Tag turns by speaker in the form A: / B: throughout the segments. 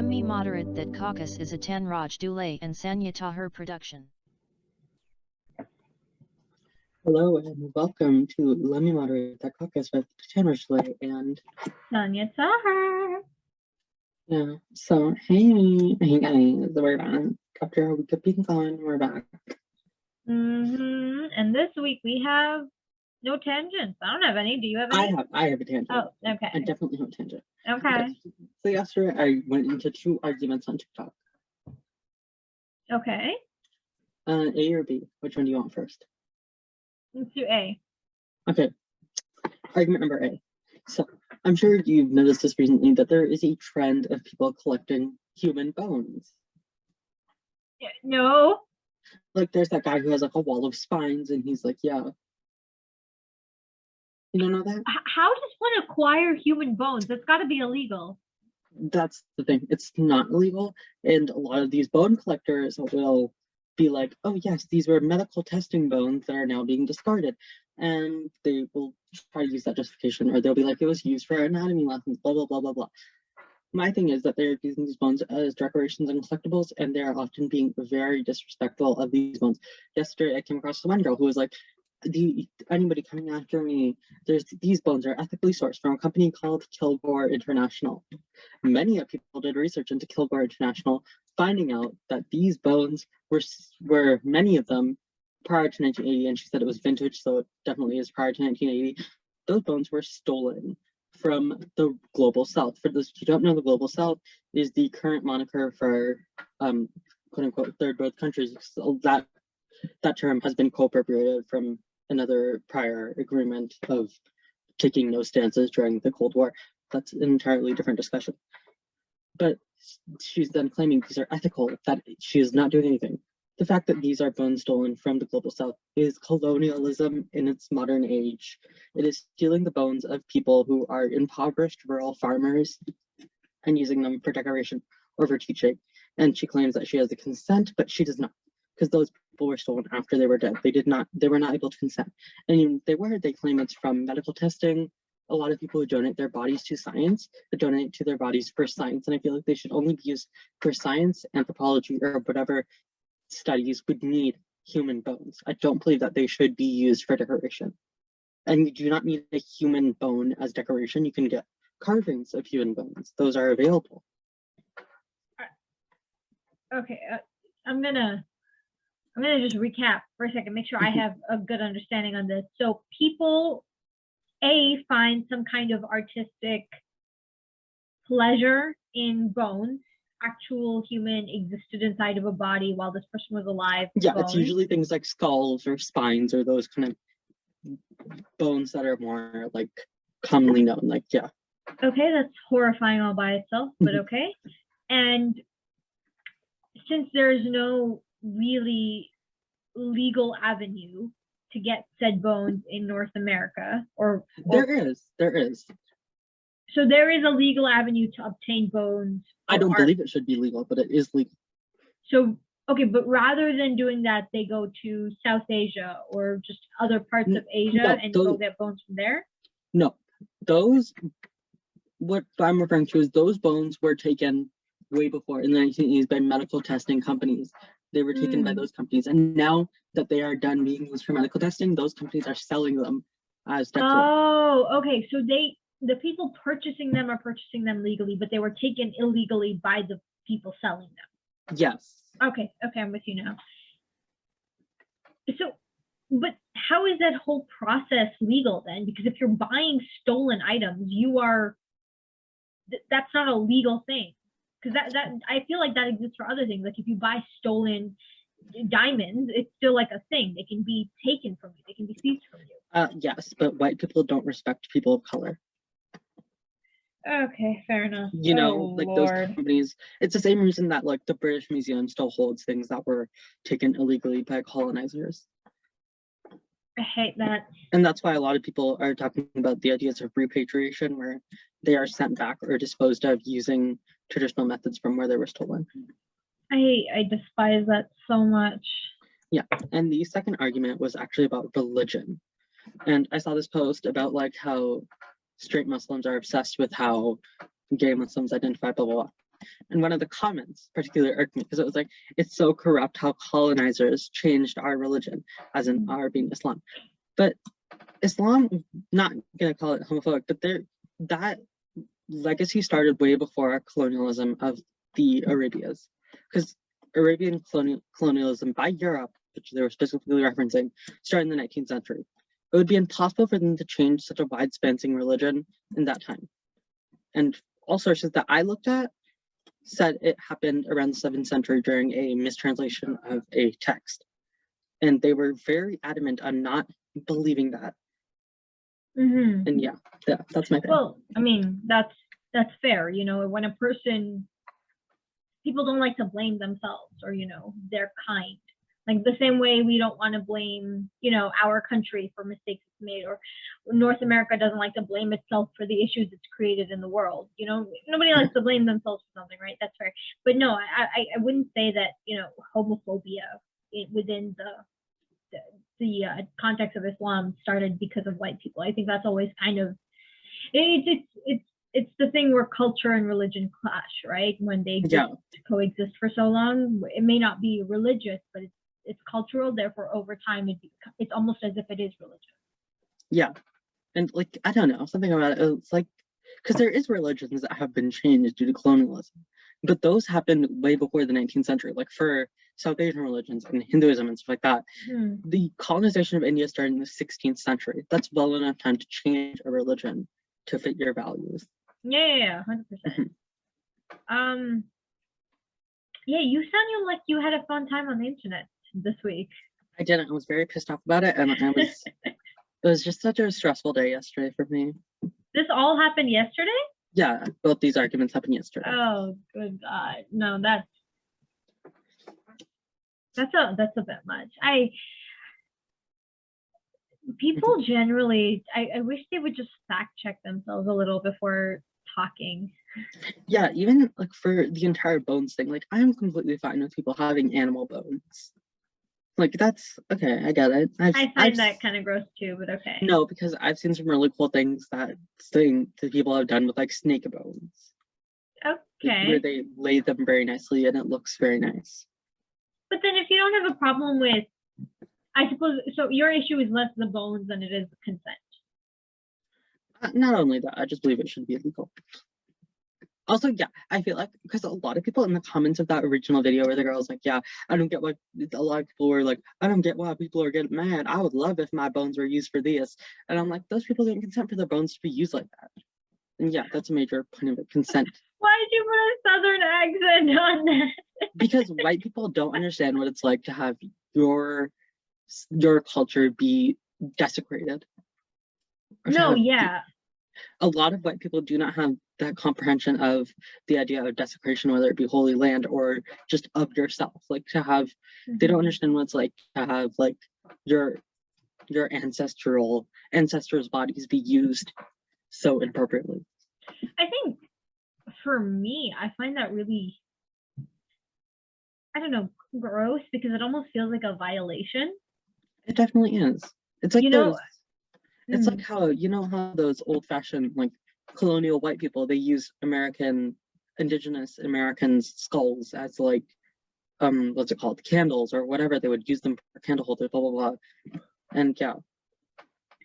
A: Let me moderate that caucus is a Tanraj Dulay and Sanya Tahir production.
B: Hello and welcome to Let Me Moderate That Caucus with Tanraj Dulay and
C: Sanya Tahir.
B: yeah. So hey guys, we're back after a week of being gone. We're back.
C: And this week we have no tangents. I don't have any. Do you have any?
B: I have a tangent.
C: Oh, okay.
B: I definitely have a tangent.
C: Okay.
B: So yesterday I went into 2 arguments on TikTok.
C: Okay.
B: A or B? Which one do you want first?
C: Let's do A.
B: Okay. Argument number A. So I'm sure you've noticed this recently that there is a trend of people collecting human bones.
C: No.
B: Like there's that guy who has like a wall of spines and he's like, yeah. You don't know that?
C: How does one acquire human bones? That's got to be illegal.
B: That's the thing. It's not illegal. And a lot of these bone collectors will be like, oh yes, these were medical testing bones that are now being discarded. And they will try to use that justification, or they'll be like, it was used for anatomy lessons, blah, blah, blah, blah, blah. My thing is that they're using these bones as decorations and collectibles, and they're often being very disrespectful of these bones. Yesterday, I came across one girl who was like, anybody coming after me, these bones are ethically sourced from a company called Kilgore International. Many of people did research into Kilgore International, finding out that these bones were many of them prior to 1980, and she said it was vintage, so it definitely is prior to 1980. Those bones were stolen from the Global South. For those who don't know, the Global South is the current moniker for quote unquote third world countries. So that term has been co-appropriated from another prior agreement of taking no stances during the Cold War. That's an entirely different discussion. But she's then claiming these are ethical, that she is not doing anything. The fact that these are bones stolen from the Global South is colonialism in its modern age. It is stealing the bones of people who are impoverished rural farmers and using them for decoration or for teaching. And she claims that she has the consent, but she does not, because those people were stolen after they were dead. They were not able to consent. And they claim it's from medical testing. A lot of people who donate their bodies to science, donate to their bodies for science. And I feel like they should only be used for science, anthropology, or whatever studies would need human bones. I don't believe that they should be used for decoration. And you do not need a human bone as decoration. You can get carvings of human bones. Those are available.
C: Okay, I'm gonna just recap for a second, make sure I have a good understanding on this. So people, A, find some kind of artistic pleasure in bones. Actual human existed inside of a body while this person was alive.
B: Yeah,
C: bones.
B: It's usually things like skulls or spines or those kind of bones that are more like commonly known. Like, yeah.
C: Okay, that's horrifying all by itself, but okay. And since there's no really legal avenue to get said bones in North America,
B: There is.
C: So there is a legal avenue to obtain bones.
B: I don't believe it should be legal, but it is legal.
C: So, okay, but rather than doing that, they go to South Asia or just other parts of Asia and go get bones from there?
B: No, what I'm referring to is those bones were taken way before in the 1980s by medical testing companies. They were taken by those companies. And now that they are done being used for medical testing, those companies are selling them as decoration.
C: Oh, okay. So the people purchasing them are purchasing them legally, but they were taken illegally by the people selling them.
B: Yes.
C: Okay, I'm with you now. So, but how is that whole process legal then? Because if you're buying stolen items, that's not a legal thing. Because that I feel like that exists for other things. Like if you buy stolen diamonds, it's still like a thing. They can be taken from you. They can be seized from you.
B: Yes, but white people don't respect people of color.
C: Okay, fair enough.
B: Those companies, it's the same reason that like the British Museum still holds things that were taken illegally by colonizers.
C: I hate that.
B: And that's why a lot of people are talking about the ideas of repatriation, where they are sent back or disposed of using traditional methods from where they were stolen.
C: I despise that so much.
B: Yeah, and the second argument was actually about religion. And I saw this post about like how straight Muslims are obsessed with how gay Muslims identify, blah, blah, blah. And one of the comments particularly irked me because it was like, it's so corrupt how colonizers changed our religion, as in our being Islam. But Islam, not gonna call it homophobic, but that legacy started way before colonialism of the Arabias, because Arabian colonialism by Europe, which they were specifically referencing, started in the 19th century. It would be impossible for them to change such a wide-spanning religion in that time. And all sources that I looked at said it happened around the 7th century during a mistranslation of a text. And they were very adamant on not believing that.
C: Mm-hmm.
B: And yeah, that's my thing.
C: Well, I mean, that's fair. You know, when a person, people don't like to blame themselves or, you know, their kind. Like the same way we don't want to blame, you know, our country for mistakes it's made, or North America doesn't like to blame itself for the issues it's created in the world. You know, nobody likes to blame themselves for something, right? That's fair. But no, I wouldn't say that, you know, homophobia within the context of Islam started because of white people. I think that's always kind of, it's the thing where culture and religion clash, right? When they coexist for so long, it may not be religious, but it's cultural. Therefore, over time, it's almost as if it is religious.
B: Yeah, and like I don't know, something about it. It's like because there is religions that have been changed due to colonialism, but those happened way before the 19th century. Like for South Asian religions and Hinduism and stuff like that, the colonization of India started in the 16th century. That's well enough time to change a religion to fit your values.
C: Yeah, 100%. Yeah, you sounded like you had a fun time on the internet this week.
B: I didn't. I was very pissed off about it, and it was just such a stressful day yesterday for me.
C: This all happened yesterday?
B: Yeah, both these arguments happened yesterday.
C: Oh, good God. No, that's a bit much. People generally, I wish they would just fact check themselves a little before talking.
B: Yeah, even like for the entire bones thing, like I'm completely fine with people having animal bones. Like that's okay, I get it.
C: I find that kind of gross too, but okay.
B: No, because I've seen some really cool things that people have done with like snake bones.
C: Okay.
B: Where they lay them very nicely and it looks very nice.
C: But then if you don't have a problem with, I suppose, so your issue is less the bones than it is consent.
B: Not only that, I just believe it should be illegal. Also, yeah, I feel like because a lot of people in the comments of that original video where the girl was like, yeah, I don't get why a lot of people were like, I don't get why people are getting mad. I would love if my bones were used for this. And I'm like, those people didn't consent for their bones to be used like that. And yeah, that's a major point of it, consent.
C: Why did you put a southern accent on that?
B: Because white people don't understand what it's like to have your culture be desecrated.
C: No, yeah.
B: A lot of white people do not have that comprehension of the idea of desecration, whether it be holy land or just of yourself. Like to have, they don't understand what it's like to have like your ancestors' bodies be used so inappropriately.
C: I think for me, I find that really, I don't know, gross because it almost feels like a violation.
B: It definitely is. It's like it's like how those old-fashioned like colonial white people, they use indigenous Americans' skulls as like what's it called, candles or whatever. They would use them for candle holders, blah blah blah. And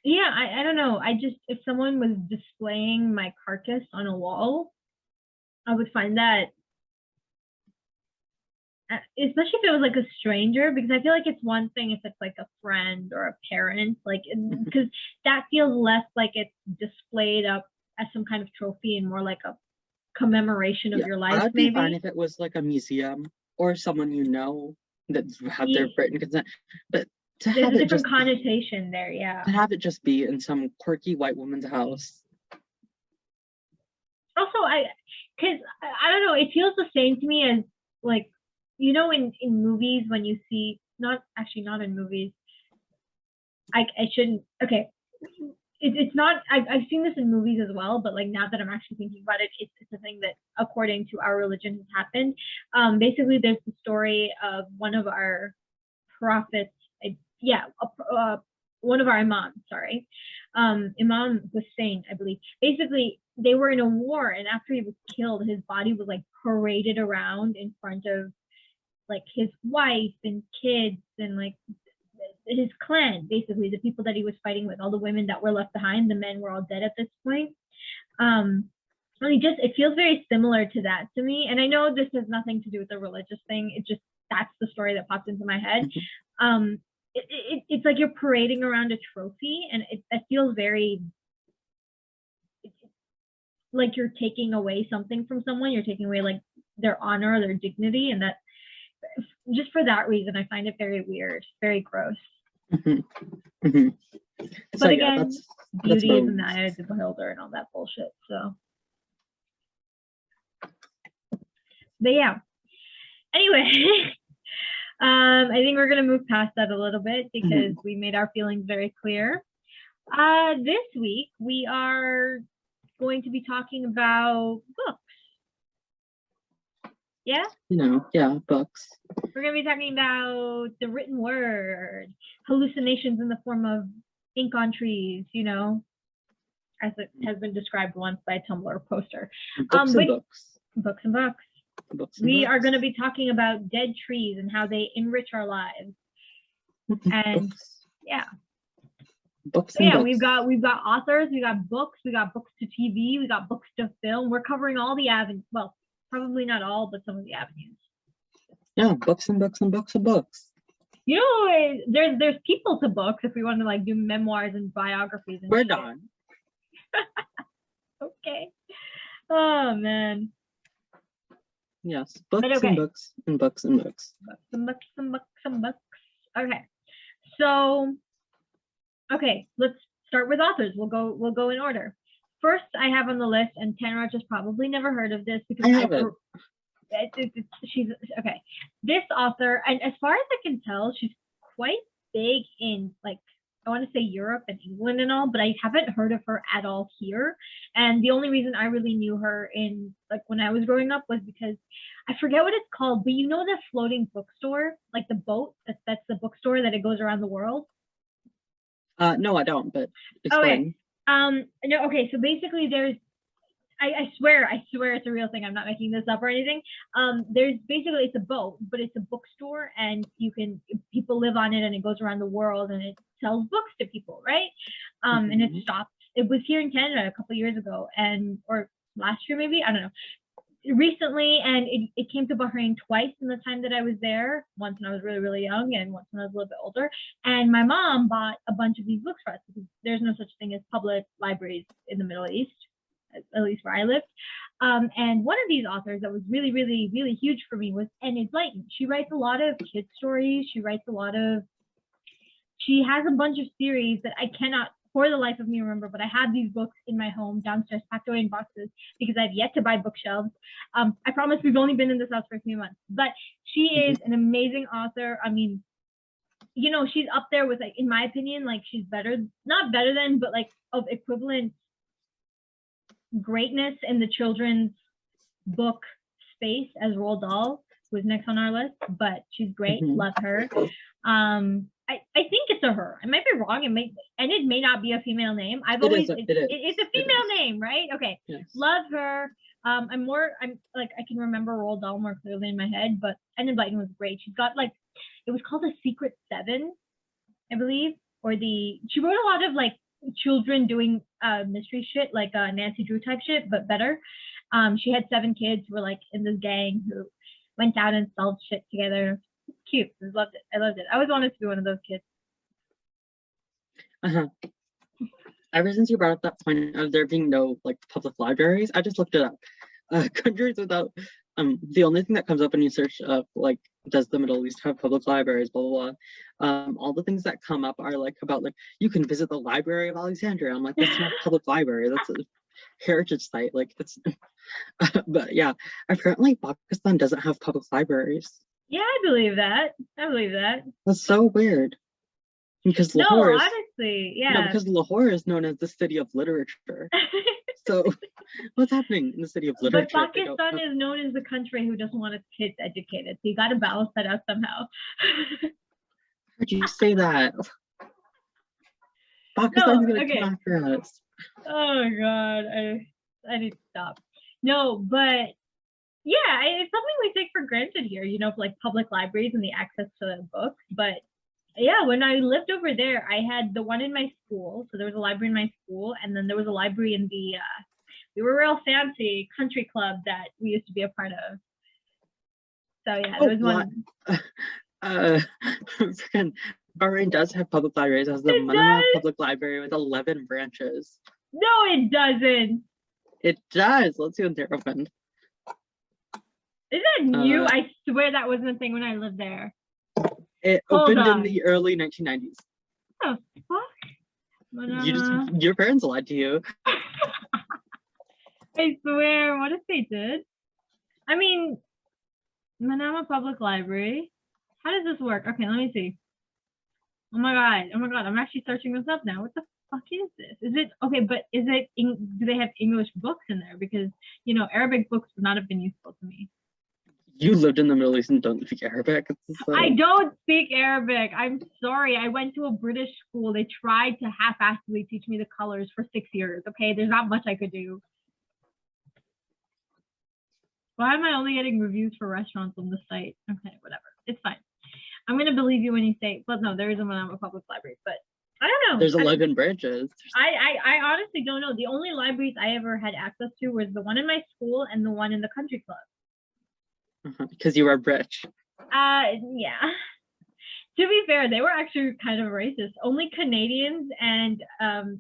C: yeah, I don't know, I just, if someone was displaying my carcass on a wall, I would find that, especially if it was like a stranger, because I feel like it's one thing if it's like a friend or a parent, like, because that feels less like it's displayed up as some kind of trophy and more like a commemoration of your life.
B: I'd be fine if it was like a museum or someone that had their written consent, but to
C: there's
B: have
C: a
B: it
C: different
B: just
C: connotation there, yeah.
B: to have it just be in some quirky white woman's house.
C: Also, because I don't know, it feels the same to me as like, in movies when you see, not in movies, I shouldn't, okay, it's not, I've seen this in movies as well, but like now that I'm actually thinking about it, it's a thing that according to our religion has happened. Basically there's the story of one of our prophets, one of our imams, sorry, Imam Hussein, I believe. Basically, they were in a war, and after he was killed, his body was like paraded around in front of like his wife and kids and like his clan, basically the people that he was fighting with, all the women that were left behind. The men were all dead at this point. I mean, just it feels very similar to that to me. And I know this has nothing to do with the religious thing. It just that's the story that popped into my head. It's like you're parading around a trophy, and it feels very like you're taking away something from someone. You're taking away like their honor or their dignity, and that just for that reason, I find it very weird, very gross. But again, beauty is in the eye of the beholder and all that bullshit. So, but yeah. Anyway, I think we're gonna move past that a little bit because we made our feelings very clear. This week we are going to be talking about books. Yeah?
B: Yeah, books.
C: We're going to be talking about the written word, hallucinations in the form of ink on trees, as it has been described once by a Tumblr poster.
B: Books and books.
C: Books and books.
B: Books and
C: we
B: books.
C: are going to be talking about dead trees and how they enrich our lives. And
B: books.
C: Yeah.
B: Books
C: So
B: and
C: yeah,
B: books.
C: we've got authors, we got books to TV, we got books to film. We're covering all the avenues. Well, probably not all, but some of the avenues.
B: Yeah, books and books and books and books.
C: There's people to books if we want to like do memoirs and biographies. And
B: We're
C: shit.
B: done.
C: Okay. Oh man.
B: Yes, books
C: okay.
B: and books and books and books.
C: Books and books and books and books. Okay. So, okay, let's start with authors. We'll go in order. First, I have on the list, and Tanraj has probably never heard of this because
B: I haven't.
C: She's okay. This author, and as far as I can tell, she's quite big in like I want to say Europe and England and all, but I haven't heard of her at all here. And the only reason I really knew her in like when I was growing up was because I forget what it's called, but you know the floating bookstore, like the boat that's the bookstore that it goes around the world.
B: No, I don't. But explain.
C: Okay. No. Okay. So basically, there's. I swear it's a real thing. I'm not making this up or anything. There's basically it's a boat, but it's a bookstore, and people live on it, and it goes around the world, and it sells books to people, right? And it stopped. It was here in Canada a couple years ago, or last year maybe, I don't know. Recently, and it came to Bahrain twice in the time that I was there. Once when I was really, really young, and once when I was a little bit older. And my mom bought a bunch of these books for us because there's no such thing as public libraries in the Middle East, at least where I lived. And one of these authors that was really, really, really huge for me was Enid Blyton. She writes a lot of kids stories. She has a bunch of series that I cannot for the life of me remember, but I have these books in my home downstairs packed away in boxes because I've yet to buy bookshelves. I promise we've only been in this house for a few months, but she is an amazing author. I mean, she's up there with, like, in my opinion, like she's not better than, but like of equivalent greatness in the children's book space as Roald Dahl, who is next on our list, but she's great. Love her. I think it's a her. I might be wrong. And it may not be a female name. It's a female name, right? Okay.
B: Yes.
C: Love her. I'm like, I can remember Roald Dahl more clearly in my head, but Enid Blyton was great. She's got like, it was called The Secret Seven, I believe, she wrote a lot of like children doing mystery shit, like Nancy Drew type shit, but better. She had 7 kids who were like in this gang who went out and solved shit together. Cute. I loved it. I always wanted to be one of those kids.
B: Ever since you brought up that point of there being no like public libraries, I just looked it up. Countries without the only thing that comes up when you search up like does the Middle East have public libraries, blah blah blah. All the things that come up are like about like you can visit the Library of Alexandria. I'm like, that's not a public library, that's a heritage site. Like it's but yeah, apparently Pakistan doesn't have public libraries.
C: Yeah, I believe that.
B: That's so weird. Because Lahore because Lahore is known as the city of literature. So what's happening in the city of literature?
C: But Pakistan is known as the country who doesn't want its kids educated. So you got to balance that out somehow.
B: How'd you say that? Pakistan's gonna
C: okay.
B: come after us.
C: Oh god, I need to stop. No, but yeah, it's something we take for granted here, you know, like public libraries and the access to books. But yeah, when I lived over there, I had the one in my school. So there was a library in my school, and then there was a library in the we were real fancy country club that we used to be a part of. So yeah, there was one.
B: Freaking Bahrain does have public libraries. It has the
C: It
B: Manama
C: does?
B: Public Library with 11 branches.
C: No, it doesn't.
B: It does. Let's see when they're opened.
C: Is that new?
B: Uh,
C: I swear that wasn't a thing when I lived there.
B: It
C: Hold
B: opened
C: on.
B: in the early 1990s.
C: What the fuck?
B: Your parents lied to you.
C: I swear, what if they did? I mean, Manama Public Library. How does this work? Okay, let me see. Oh my god, I'm actually searching this up now. What the fuck is this? Is it okay? But is it? Do they have English books in there? Because you know, Arabic books would not have been useful to me.
B: You lived in the Middle East and don't speak Arabic.
C: I don't speak Arabic. I'm sorry. I went to a British school. They tried to half-assedly teach me the colors for 6 years. Okay, there's not much I could do. Why am I only getting reviews for restaurants on the site? Okay, whatever. It's fine. I'm gonna believe you when you say, but no, there isn't one at a public library. But I don't know.
B: There's 11 branches.
C: I honestly don't know. The only libraries I ever had access to was the one in my school and the one in the country club.
B: Because you were rich.
C: Yeah. To be fair, they were actually kind of racist. Only Canadians and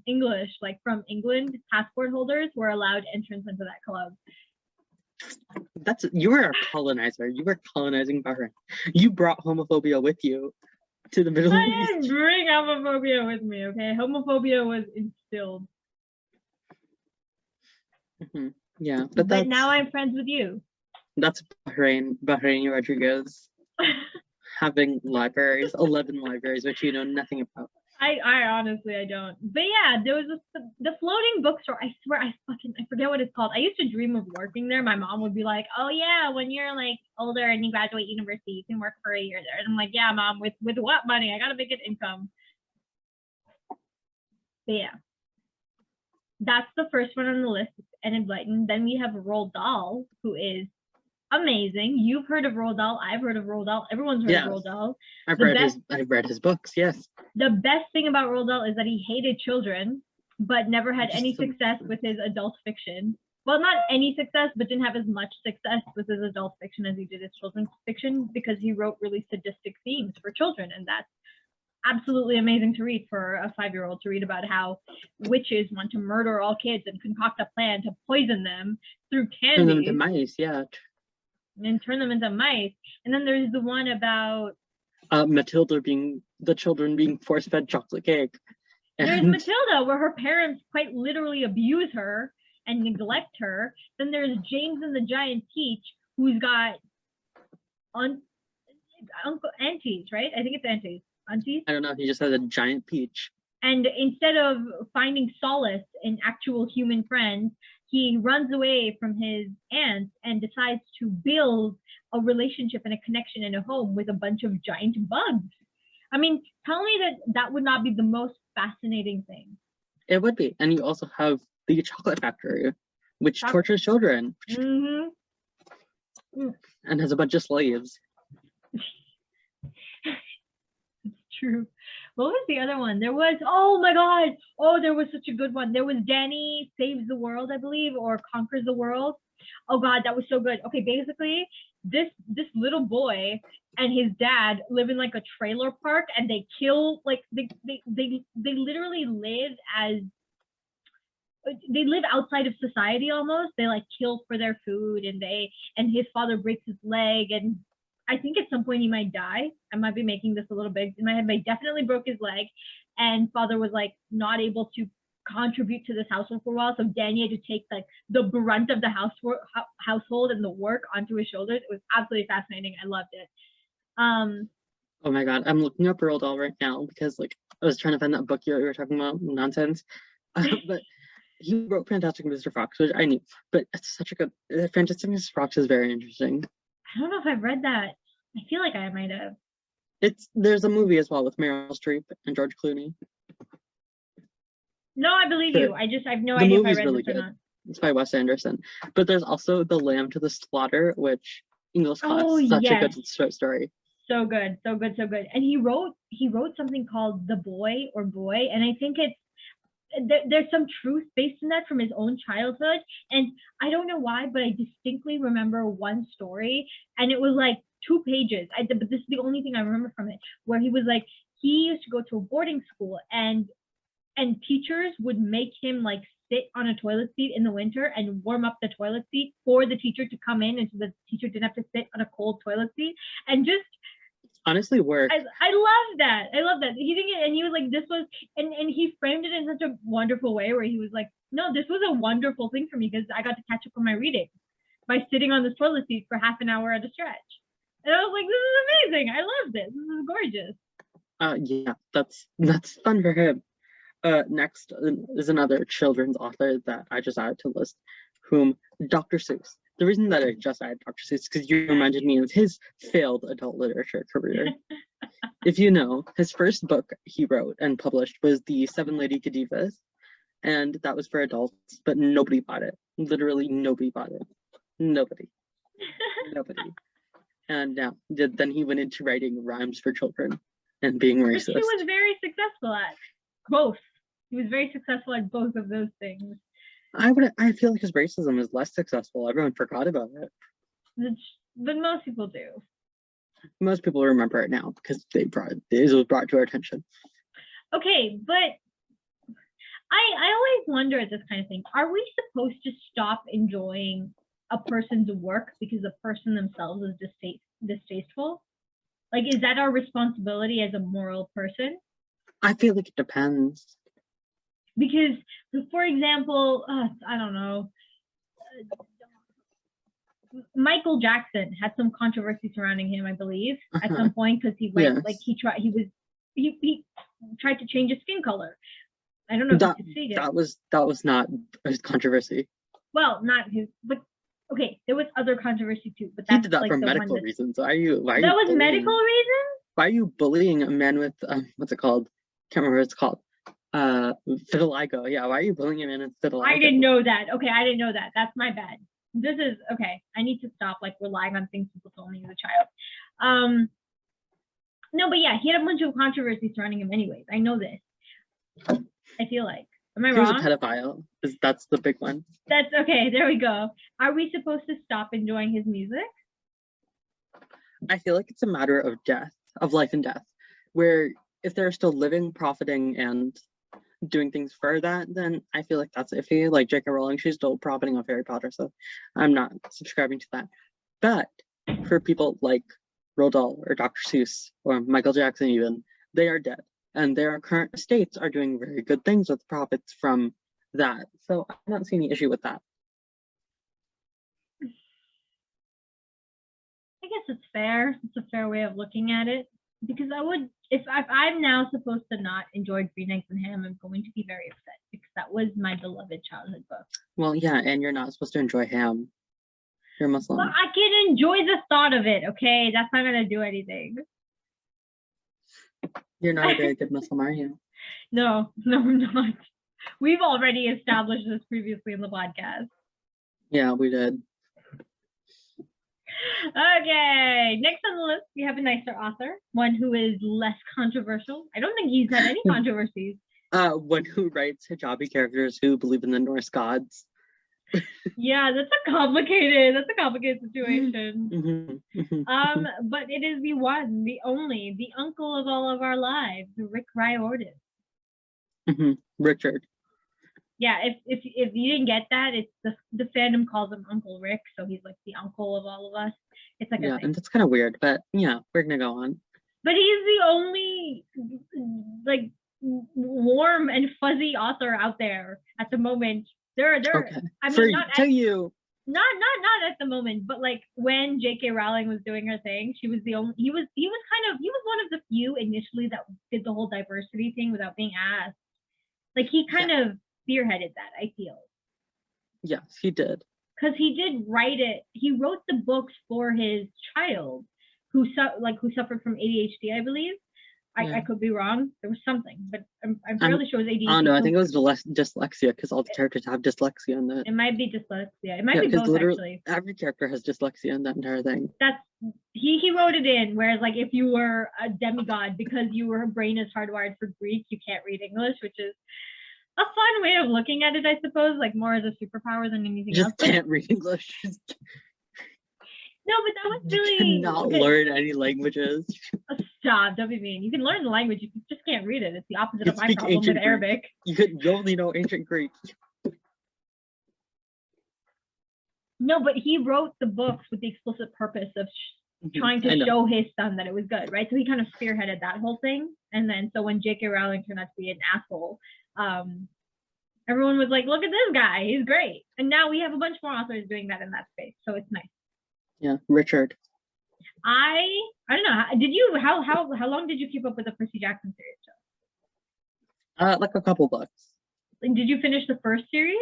C: English, like from England, passport holders were allowed entrance into that club.
B: You were a colonizer. You were colonizing Bahrain. You brought homophobia with you to the Middle East.
C: I didn't bring homophobia with me, okay? Homophobia was instilled.
B: Yeah,
C: but now I'm friends with you.
B: That's Bahrain Rodriguez. Having libraries, 11 libraries, which you know nothing about.
C: I honestly, I don't. But yeah, there was the floating bookstore. I swear, I forget what it's called. I used to dream of working there. My mom would be like, "Oh yeah, when you're like older and you graduate university, you can work for a year there." And I'm like, "Yeah, mom, with what money? I gotta make an income." But yeah, that's the first one on the list, Enid Blyton. Then we have Roald Dahl, who is amazing. You've heard of Roald Dahl. I've heard of Roald Dahl. Everyone's heard of Roald Dahl.
B: I've read his books, yes.
C: The best thing about Roald Dahl is that he hated children, but never had any success with his adult fiction. Well, not any success, but didn't have as much success with his adult fiction as he did his children's fiction because he wrote really sadistic themes for children. And that's absolutely amazing to read for a 5-year-old, to read about how witches want to murder all kids and concoct a plan to poison them through candy.
B: Turn them into mice, yeah.
C: And turn them into mice. And then there's the one about
B: Matilda the children being force-fed chocolate cake.
C: There's Matilda, where her parents quite literally abuse her and neglect her. Then there's James and the Giant Peach, who's got aunties, right? I think it's aunties. Aunties?
B: I don't know. He just has a giant peach.
C: And instead of finding solace in actual human friends, he runs away from his aunts and decides to build a relationship and a connection in a home with a bunch of giant bugs. I mean, tell me that would not be the most fascinating thing.
B: It would be. And you also have the chocolate factory, which tortures children.
C: Mm-hmm.
B: And has a bunch of slaves.
C: It's true. What was the other one? There was, oh my god, there was such a good one. There was Danny Saves the World, I believe, or Conquers the World. Oh god, that was so good. Okay, basically, this little boy and his dad live in like a trailer park, and they kill, like they literally live outside of society almost. They like kill for their food, and his father breaks his leg, and I think at some point he might die. I might be making this a little big in my head, but he definitely broke his leg, and father was like not able to contribute to this household for a while. So Danny had to take like the brunt of the household and the work onto his shoulders. It was absolutely fascinating. I loved it.
B: Oh my god, I'm looking up Roald Dahl right now because like I was trying to find that book you were talking about, nonsense. But he wrote Fantastic Mr. Fox, which I knew, but it's such a good Fantastic Mr. Fox is very interesting.
C: I don't know if I've read that. I feel like I might have.
B: There's a movie as well with Meryl Streep and George Clooney.
C: No, I believe
B: The-
C: you. I have no
B: the
C: idea if I
B: movie's
C: read
B: really
C: this or
B: good.
C: not.
B: It's by Wes Anderson. But there's also The Lamb to the Slaughter, which English class,
C: Oh,
B: such a
C: yes.
B: good short story.
C: So good, so good, so good. And he wrote something called The Boy or Boy, and I think there's some truth based in that from his own childhood. And I don't know why, but I distinctly remember one story, and it was like 2 pages. But this is the only thing I remember from it, where he was like, he used to go to a boarding school, and teachers would make him like sit on a toilet seat in the winter and warm up the toilet seat for the teacher to come in, and so the teacher didn't have to sit on a cold toilet seat. And just
B: Honestly, work.
C: I love that. I love that. And he was like, this was, and he framed it in such a wonderful way where he was like, no, this was a wonderful thing for me because I got to catch up on my reading by sitting on this toilet seat for half an hour at a stretch. And I was like, this is amazing. I love this. This is gorgeous.
B: Yeah, that's fun for him. Next is another children's author that I just added to the list, whom Dr. Seuss. The reason that I just added Dr. Seuss is because you reminded me of his failed adult literature career. If you know, his first book he wrote and published was The Seven Lady Gadivas, and that was for adults, but nobody bought it. Literally nobody bought it. Nobody. And then he went into writing rhymes for children and being
C: Which
B: racist.
C: he was very successful at. Both. He was very successful at both of those things.
B: I feel like his racism is less successful. Everyone forgot about it.
C: But most people do.
B: Most people remember it now because it was brought to our attention.
C: Okay, but I always wonder at this kind of thing. Are we supposed to stop enjoying a person's work because the person themselves is distasteful? Like, is that our responsibility as a moral person?
B: I feel like it depends.
C: Because, for example, I don't know, Michael Jackson had some controversy surrounding him, I believe, at some point because he went like he tried to change his skin color. I don't know if you succeeded.
B: That was not a controversy.
C: Well, not his, but okay, there was other controversy too. But
B: he did that like for medical reasons. Why are you
C: medical reasons?
B: Why are you bullying a man with what's it called? Can't remember what it's called. Vitiligo. Yeah, why are you bullying a man with vitiligo?
C: I didn't know that. Okay, I didn't know that. That's my bad. This is okay. I need to stop like relying on things people told me as a child. No, but yeah, he had a bunch of controversy surrounding him anyways. I know this. I feel like. Am I wrong?
B: He was a pedophile. That's the big one.
C: That's okay. There we go. Are we supposed to stop enjoying his music?
B: I feel like it's a matter of death, of life and death, where if they're still living, profiting, and doing things for that, then I feel like that's iffy. Like J.K. Rowling, she's still profiting off Harry Potter, so I'm not subscribing to that. But for people like Roald Dahl or Dr. Seuss or Michael Jackson even, they are dead. And their current estates are doing very good things with profits from that. So I don't see any issue with that.
C: I guess it's fair. It's a fair way of looking at it. Because I would, if I'm now supposed to not enjoy Green Eggs and Ham, I'm going to be very upset because that was my beloved childhood book.
B: Well, yeah, and you're not supposed to enjoy ham. You're Muslim.
C: But I can enjoy the thought of it, okay? That's not going to do anything.
B: You're not a very good Muslim, are you?
C: No, I'm not. We've already established this previously in the podcast.
B: Yeah, we did.
C: Okay, next on the list, we have a nicer author, one who is less controversial. I don't think he's had any controversies.
B: One who writes hijabi characters who believe in the Norse gods.
C: Yeah, that's a complicated situation. But it is the one, the only, the uncle of all of our lives, Rick Riordan.
B: Richard.
C: Yeah, if you didn't get that, it's the fandom calls him Uncle Rick, so he's like the uncle of all of us. It's like
B: and that's kind of weird, but yeah, we're gonna go on.
C: But he's the only like warm and fuzzy author out there at the moment. There.
B: Okay.
C: I mean, not at the moment, but like when J.K. Rowling was doing her thing, she was the only. He was one of the few initially that did the whole diversity thing without being asked. Like he kind of spearheaded that, I feel.
B: Yes, he did.
C: Because he did write it. He wrote the books for his child, who suffered from ADHD, I believe. I could be wrong. There was something, but I'm
B: I'm-
C: fairly sure it was ADHD.
B: I don't know. I think it was dyslexia because all the characters have dyslexia in that.
C: it might be dyslexia. It might
B: Yeah,
C: be
B: because
C: both
B: literally
C: actually.
B: every character has dyslexia in that entire thing.
C: That's he wrote it in. Whereas like if you were a demigod because your brain is hardwired for Greek, you can't read English, which is a fun way of looking at it, I suppose. Like more as a superpower than anything
B: You
C: else.
B: just can't read English.
C: No, but that was
B: You
C: really
B: cannot
C: okay.
B: learn any languages.
C: Stop, don't be mean. You can learn the language, you just can't read it. It's the opposite
B: You
C: of my
B: speak
C: problem with
B: ancient Greek.
C: Arabic.
B: You only know ancient Greek.
C: No, but he wrote the books with the explicit purpose of trying
B: I
C: to
B: know.
C: show his son that it was good, right? So he kind of spearheaded that whole thing. And then so when J.K. Rowling turned out to be an asshole, everyone was like, look at this guy, he's great. And now we have a bunch more authors doing that in that space. So it's nice.
B: Yeah, Richard.
C: I don't know. Did you how long did you keep up with the Percy Jackson series?
B: Like a couple books.
C: Like, did you finish the first series?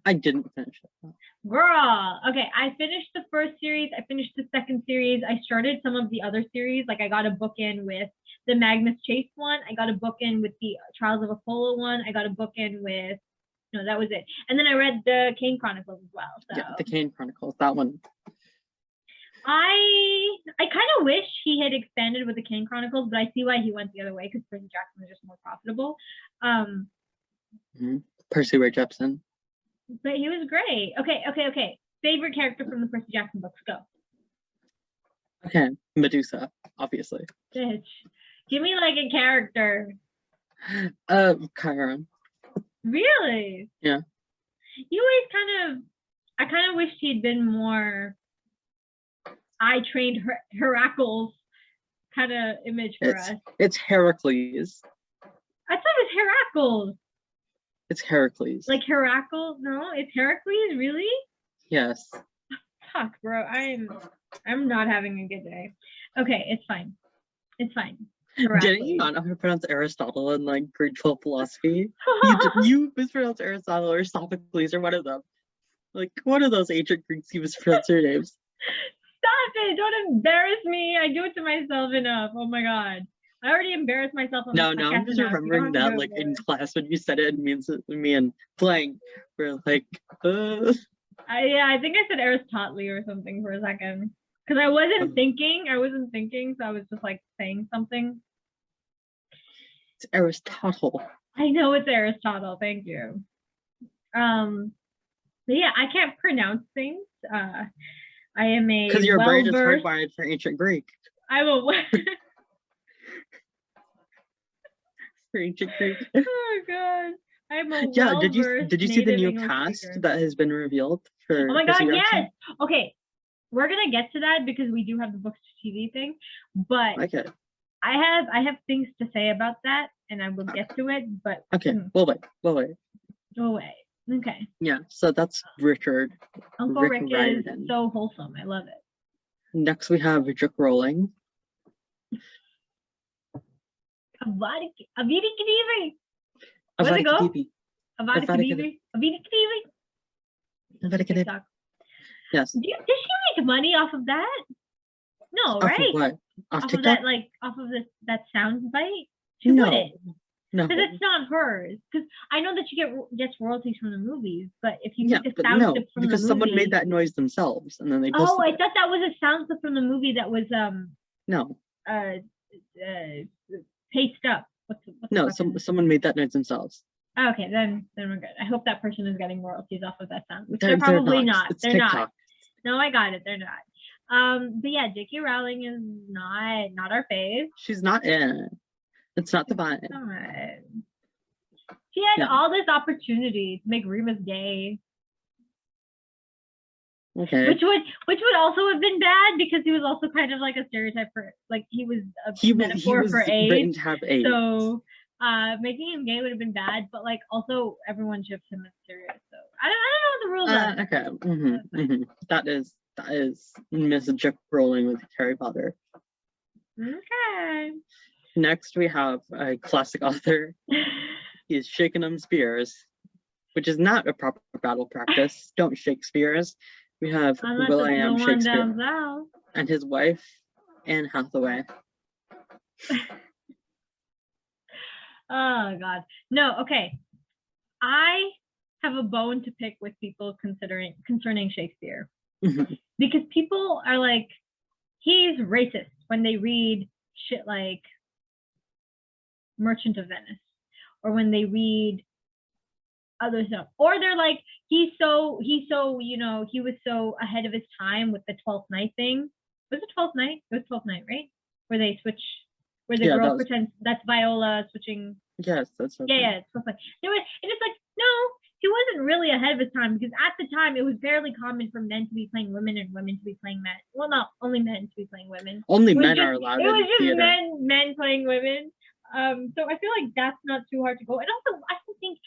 B: I didn't finish it.
C: Girl, okay, I finished the first series. I finished the second series. I started some of the other series. Like I got a book in with the Magnus Chase one. I got a book in with the Trials of Apollo one. I got a book in with no, that was it. And then I read the Kane Chronicles as well. So
B: Yeah, the Kane Chronicles. That one.
C: I kind of wish he had expanded with the Kane Chronicles, but I see why he went the other way because Percy Jackson was just more profitable.
B: Percy Ray Jepsen.
C: But he was great. Okay. Favorite character from the Percy Jackson books? Go.
B: Okay, Medusa, obviously.
C: Bitch. Give me like a character.
B: Chiron.
C: Really?
B: Yeah.
C: You always I kind of wished he'd been more I trained Heracles kind of image for us.
B: It's Heracles.
C: I thought it was Heracles.
B: It's Heracles.
C: Like Heracles? No, it's Heracles, really?
B: Yes.
C: Fuck, bro. I'm not having a good day. Okay, it's fine. It's fine.
B: Didn't you not know how to pronounce Aristotle in like grade 12 philosophy? You mispronounced Aristotle or Sophocles or one of them. Like one of those ancient Greeks you mispronounce their names.
C: Stop it! Don't embarrass me. I do it to myself enough. Oh my god. I already embarrassed myself on
B: No,
C: this
B: I'm
C: podcast
B: just
C: enough. You
B: remembering
C: don't have
B: that
C: to
B: like
C: do it
B: in
C: more.
B: class when you said it, and me and Blank were like,
C: Yeah, I think I said Aristotle or something for a second. Because I wasn't thinking, so I was just like saying something.
B: it's Aristotle.
C: I know it's Aristotle, thank you. But yeah, I can't pronounce things. I am a
B: Because your brain is
C: well-versed.
B: hardwired for ancient Greek.
C: I'm a
B: For ancient Greek.
C: oh god. I'm a
B: Yeah,
C: well-versed
B: did you see the
C: native
B: new
C: English
B: cast
C: speaker.
B: that has been revealed for
C: Oh my god,
B: Percy Jackson?
C: yes. Okay, we're gonna get to that because we do have the books to TV thing, but
B: Okay.
C: I have things to say about that, and I will get to it. But
B: Okay. We'll wait.
C: go away. Okay,
B: Yeah, so that's Richard.
C: Uncle
B: Rick
C: Rick is
B: Riordan.
C: so wholesome. I love it.
B: Next we have J.K. Rowling.
C: Avada Kedavra.
B: Avada
C: Where'd it go?
B: Kedavra.
C: Avada Kedavra. Avada Kedavra.
B: Avada Kedavra.
C: TikTok.
B: Yes.
C: Does she make money off of that? No,
B: Off
C: right?
B: of what? Off
C: Off of
B: TikTok?
C: that, like off of that sound bite. She
B: No.
C: wouldn't.
B: No.
C: Because it's not hers. Because I know that she gets royalties from the movies, but if you
B: Yeah,
C: take a
B: but
C: sound
B: no,
C: clip from
B: because
C: the
B: someone
C: movie,
B: made that noise themselves and then they posted
C: oh, I
B: it.
C: thought that was a sound clip from the movie that was
B: No,
C: paced up. What's the
B: no,
C: fucking-
B: someone made that noise themselves.
C: Okay, then we're good. I hope that person is getting royalties off of that sound. Which
B: They're
C: they're probably
B: not.
C: not.
B: It's
C: They're
B: TikTok.
C: not. No, I got it. They're not. But yeah, J.K. Rowling is not our fave.
B: She's not in. It's not the vibe.
C: God. She had
B: Yeah.
C: all this opportunity to make Remus gay,
B: Okay.
C: which would also have been bad because he was also kind of like a stereotype for like he was a
B: He
C: metaphor
B: was
C: for
B: written
C: AIDS.
B: to have AIDS.
C: So making him gay would have been bad, but like also everyone ships him as serious. So I don't know what the rules are.
B: Okay. That is Miss J.K. Rowling with Harry Potter.
C: Okay.
B: Next we have a classic author. He is Shakenham Spears, which is not a proper battle practice. Don't shake spears. We have
C: Unless
B: William
C: it's the one
B: Shakespeare
C: down south.
B: and his wife, Anne Hathaway.
C: Oh God. No, okay. I have a bone to pick with people concerning Shakespeare.
B: Mhm.
C: Because people are like, he's racist when they read shit like Merchant of Venice, or when they read other stuff, or they're like, he's so he was so ahead of his time with the 12th night thing. Was it 12th night? It was 12th night, right? Where they switch, where the
B: Yeah,
C: girl
B: that was,
C: pretends that's Viola switching.
B: yes, that's
C: Yeah,
B: okay.
C: yeah, it's 12th night. And it's like, no, he wasn't really ahead of his time, because at the time it was fairly common for men to be playing women and women to be playing men. Well, not only men to be playing women.
B: Only
C: It was
B: men
C: just
B: are allowed
C: it was
B: in
C: just
B: theater.
C: men playing women. So I feel like that's not too hard to go. And also, I don't think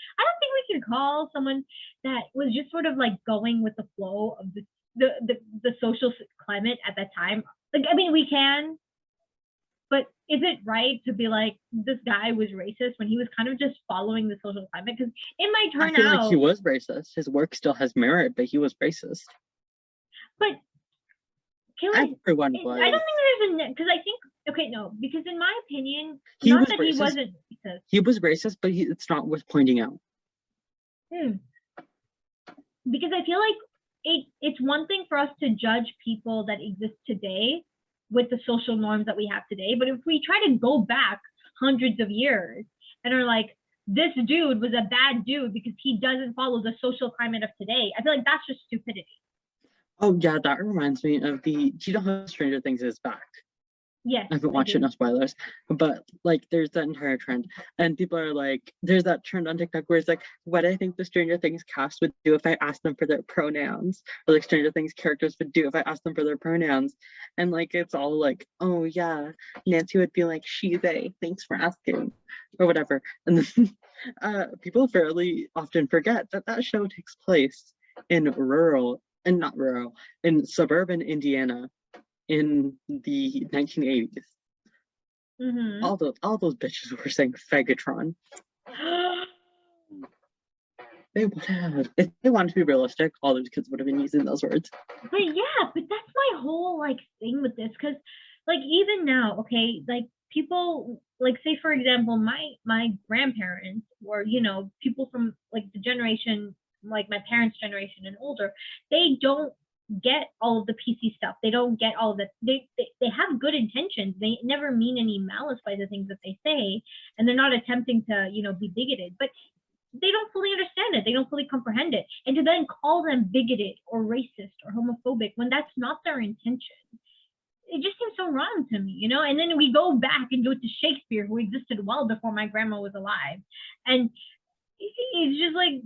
C: we can call someone that was just sort of like going with the flow of the social climate at that time. Like, I mean, we can, but is it right to be like, this guy was racist when he was kind of just following the social climate? Because it might
B: I
C: turn
B: feel like he
C: out,
B: was racist. His work still has merit, but he was racist.
C: but killing.
B: Everyone
C: I
B: was.
C: don't think there's a, because I think, okay, no, because in my opinion,
B: He
C: not
B: was
C: that he
B: racist.
C: wasn't racist.
B: He was racist, but it's not worth pointing out.
C: Because I feel like it's one thing for us to judge people that exist today with the social norms that we have today, but if we try to go back hundreds of years and are like, this dude was a bad dude because he doesn't follow the social climate of today, I feel like that's just stupidity.
B: Oh yeah, that reminds me of do you know how Stranger Things is back?
C: Yes,
B: I haven't
C: I
B: watched it,
C: do.
B: no spoilers. But like there's that entire trend. And people are like, there's that trend on TikTok where it's like, what do I think the Stranger Things cast would do if I asked them for their pronouns? Or like Stranger Things characters would do if I asked them for their pronouns. And like it's all like, oh yeah, Nancy would be like, she, they, thanks for asking. Or whatever. And then people fairly often forget that that show takes place in in suburban Indiana in the 1980s.
C: Mm-hmm.
B: All those bitches were saying Fagatron. They would have. If they wanted to be realistic, all those kids would have been using those words.
C: But yeah, but that's my whole like thing with this, because like even now, okay, like people, like, say for example, my grandparents, or people from like the generation, like my parents' generation and older, they don't get all of the PC stuff. They don't get all of the they have good intentions. They never mean any malice by the things that they say, and they're not attempting to be bigoted, but they don't fully understand it. They don't fully comprehend it. And to then call them bigoted or racist or homophobic when that's not their intention, it just seems so wrong to me, And then we go back and do it to Shakespeare, who existed well before my grandma was alive. And it's just like,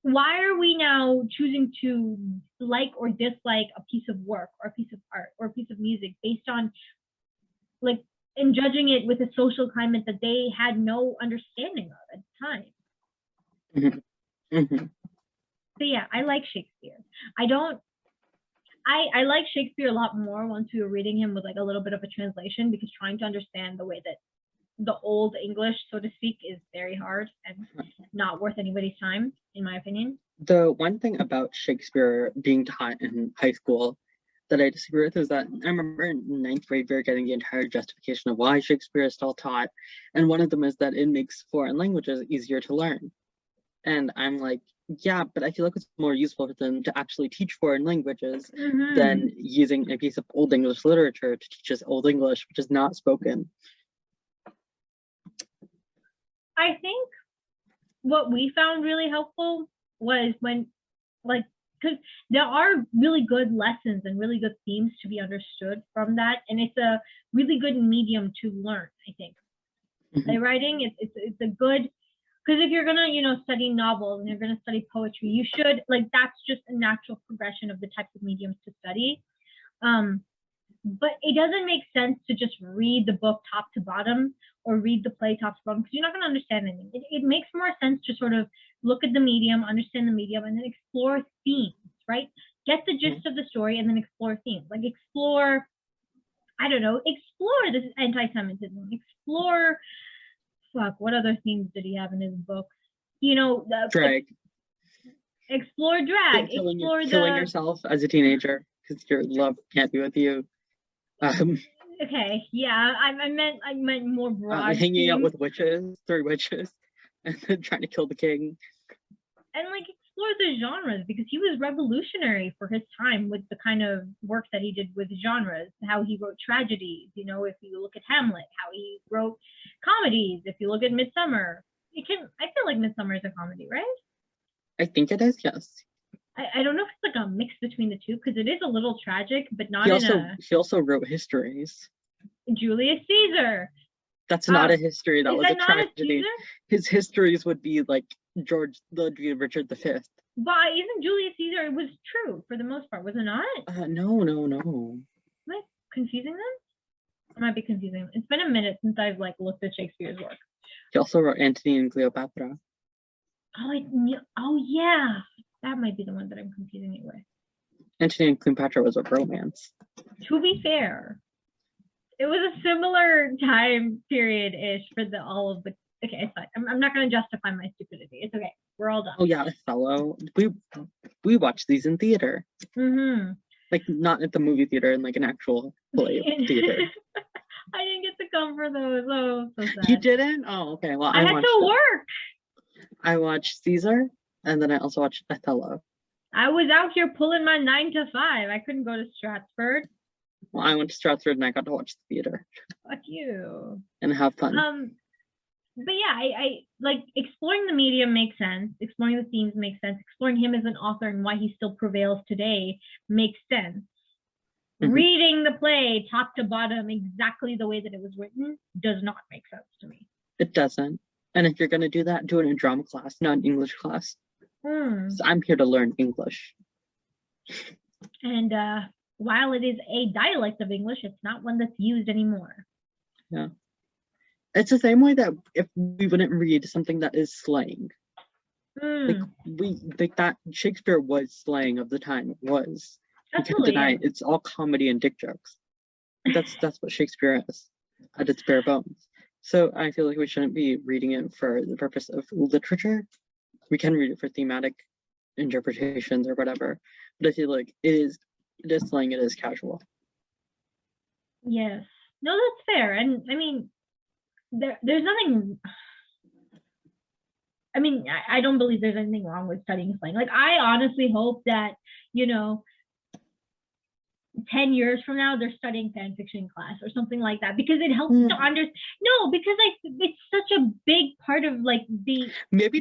C: why are we now choosing to like or dislike a piece of work or a piece of art or a piece of music based on like, and judging it with a social climate that they had no understanding of at the time?
B: Mm-hmm.
C: So yeah, I like Shakespeare. I like Shakespeare a lot more once we were reading him with like a little bit of a translation, because trying to understand the way that the old English, so to speak, is very hard and not worth anybody's time, in my opinion.
B: The one thing about Shakespeare being taught in high school that I disagree with is that I remember in ninth grade we were getting the entire justification of why Shakespeare is still taught, and one of them is that it makes foreign languages easier to learn. And I'm like, yeah, but I feel like it's more useful for them to actually teach foreign languages than using a piece of Old English literature to teach us Old English, which is not spoken.
C: I think what we found really helpful was when, like, because there are really good lessons and really good themes to be understood from that, and it's a really good medium to learn, I think. Like writing, it's a good, because if you're gonna study novels and you're gonna study poetry, you should, like, that's just a natural progression of the types of mediums to study. But it doesn't make sense to just read the book top to bottom or read the play top to bottom, because you're not gonna understand anything. It makes more sense to sort of look at the medium, understand the medium, and then explore themes, right? Get the gist of the story and then explore themes. Like explore, I don't know, explore this anti-Semitism, explore, what other themes did he have in his books?
B: Drag.
C: Explore drag.
B: Killing yourself as a teenager because your love can't be with you.
C: Okay, yeah, I meant more broad.
B: Hanging out
C: themes.
B: with witches, 3 witches, and then trying to kill the king.
C: And like explore the genres because he was revolutionary for his time with the kind of work that he did with genres, how he wrote tragedies, you know, if you look at Hamlet, how he wrote comedies, if you look at Midsummer. I feel like Midsummer is a comedy, right?
B: I think it is, yes.
C: I don't know if it's like a mix between the two because it is a little tragic, but not in a
B: He also wrote histories.
C: Julius Caesar.
B: That's not a history. That
C: Is
B: was
C: that
B: a
C: not a
B: tragedy.
C: Caesar?
B: His histories would be like Richard V.
C: But even Julius Caesar was true for the most part, was it not?
B: No.
C: Am I confusing them? I might be confusing them. It's been a minute since I've like looked at Shakespeare's work.
B: He also wrote Antony and Cleopatra.
C: Oh yeah, that might be the one that I'm confusing it with.
B: Antony and Cleopatra was a romance.
C: To be fair, it was a similar time period-ish for all of the. Okay, it's fine. I'm not going to justify my stupidity. It's okay. We're all done.
B: Oh yeah, Othello. We watched these in theater.
C: Mm-hmm.
B: Like not at the movie theater, in like an actual play theater.
C: I didn't get to come for those. Oh, so sad.
B: You didn't? Oh, okay. Well,
C: I had to work.
B: I watched Caesar, and then I also watched Othello.
C: I was out here pulling my 9 to 5. I couldn't go to Stratford.
B: Well, I went to Stratford and I got to watch the theater.
C: Fuck you.
B: And have fun.
C: But yeah, I like exploring the medium makes sense. Exploring the themes makes sense. Exploring him as an author and why he still prevails today makes sense. Mm-hmm. Reading the play top to bottom exactly the way that it was written does not make sense to me.
B: It doesn't. And if you're going to do that, do it in a drama class, not an English class. So I'm here to learn English.
C: And while it is a dialect of English, it's not one that's used anymore.
B: Yeah. It's the same way that if we wouldn't read something that is slang. Like that Shakespeare was slang of the time. It was. You can't deny it. It's all comedy and dick jokes. That's what Shakespeare is at its bare bones. So I feel like we shouldn't be reading it for the purpose of literature. We can read it for thematic interpretations or whatever. But I feel like it is slang, it is casual.
C: Yes. No, that's fair. And I mean, there's nothing. I mean, I don't believe there's anything wrong with studying slang. Like, I honestly hope that, 10 years from now, they're studying fan fiction class or something like that because it helps to understand. No, because it's such a big part of like the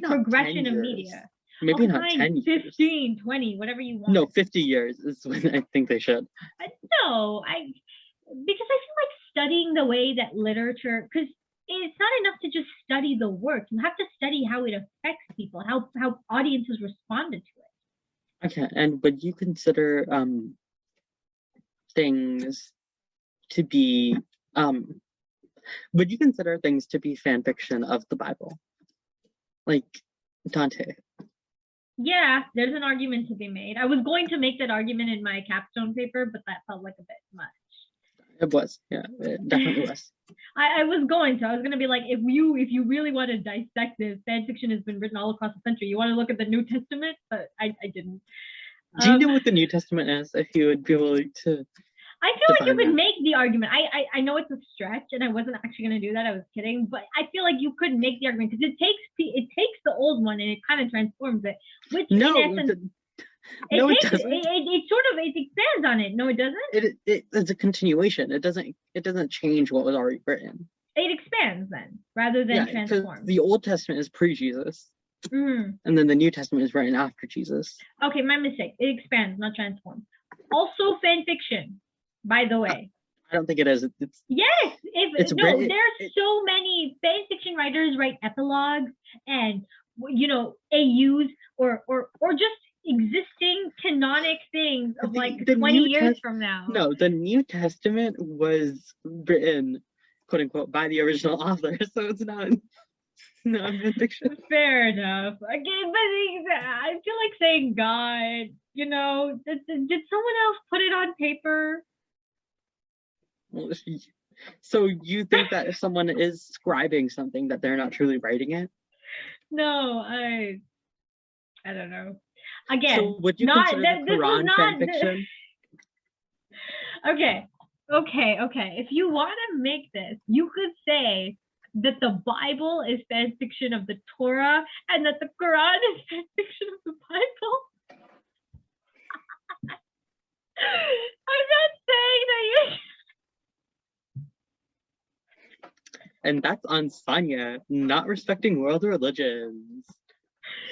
C: progression of media.
B: Maybe not 10 years.
C: 15, 20, whatever you want.
B: No, 50 years is when I think they should.
C: No, because I feel like studying the way that literature, because it's not enough to just study the work. You have to study how it affects people, how audiences responded to it.
B: Okay, and would you consider things to be fan fiction of the Bible, like Dante?
C: Yeah, there's an argument to be made. I was going to make that argument in my capstone paper, but that felt like a bit much.
B: It was, yeah, it definitely was.
C: I was going to be like, if you really want to dissect this, fan fiction has been written all across the country. You want to look at the New Testament, but I didn't.
B: Do you know what the New Testament is? If you would be willing to.
C: I feel like you could make the argument. I know it's a stretch, and I wasn't actually going to do that. I was kidding, but I feel like you could make the argument because it takes the old one and it kind of transforms it. Which
B: no,
C: in essence,
B: it doesn't.
C: It expands on it. No, it doesn't.
B: It's a continuation. It doesn't change what was already written.
C: It expands then, rather than transform.
B: The Old Testament is pre-Jesus. And then the New Testament is written after Jesus.
C: Okay, my mistake. It expands, not transforms. Also, fan fiction, by the way.
B: I don't think it is.
C: Yes, there's so many fan fiction writers write epilogues and AUs or just existing canonic things of like 20 years from now.
B: No, the New Testament was written, quote unquote, by the original author, so it's not. No, fiction.
C: Fair enough. Okay, but I feel like saying God, did someone else put it on paper?
B: So you think that if someone is scribing something that they're not truly writing it?
C: No, I don't know. Again,
B: so would you consider the Quran fan fiction?
C: Okay, Okay, okay. If you want to make this, you could say that the Bible is fan fiction of the Torah and that the Quran is fan fiction of the Bible. I'm not saying that you.
B: And that's on Sonia not respecting world religions.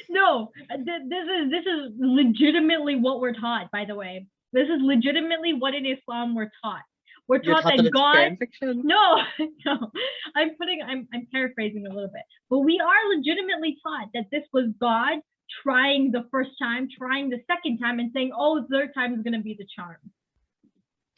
C: No, this is legitimately what we're taught. By the way, this is legitimately what in Islam we're taught. We're
B: You're
C: taught
B: taught
C: that
B: that it's
C: God.
B: fan fiction?
C: No, no. I'm paraphrasing a little bit, but we are legitimately taught that this was God trying the first time, trying the second time, and saying, "Oh, the third time is going to be the charm."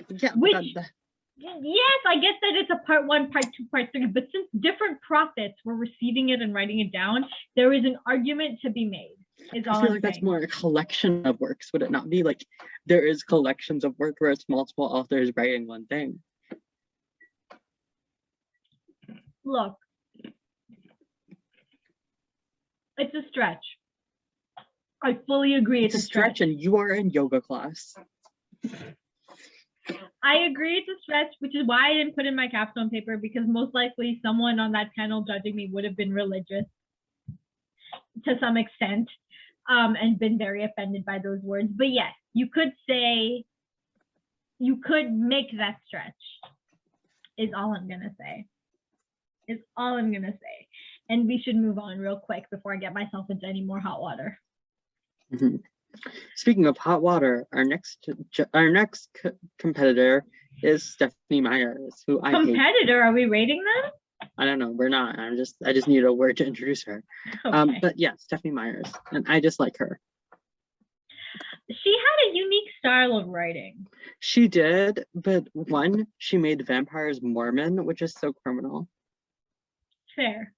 B: Yeah,
C: Which,
B: that-
C: yes, I guess that it's a part 1, part 2, part 3, but since different prophets were receiving it and writing it down, there is an argument to be made. Is all
B: I feel
C: I'm
B: like that's
C: saying.
B: more a collection of works, would it not be? Like, there is collections of work where it's multiple authors writing one thing.
C: Look, it's a stretch. I fully agree
B: It's a stretch, and you are in yoga class.
C: I agree it's a stretch, which is why I didn't put in my capstone paper, because most likely someone on that panel judging me would have been religious to some extent, and been very offended by those words. But yes, you could say, you could make that stretch, is all I'm gonna say. Is all I'm gonna say. And we should move on real quick before I get myself into any more hot water.
B: Mhm. Speaking of hot water, our next competitor is Stephanie Myers, who I hate.
C: Competitor, are we rating them?
B: I don't know, we're not. I just need a word to introduce her.
C: Okay.
B: But yeah, Stephanie Myers, and I dislike her.
C: She had a unique style of writing.
B: She did, but one, she made vampires Mormon, which is so criminal.
C: Fair.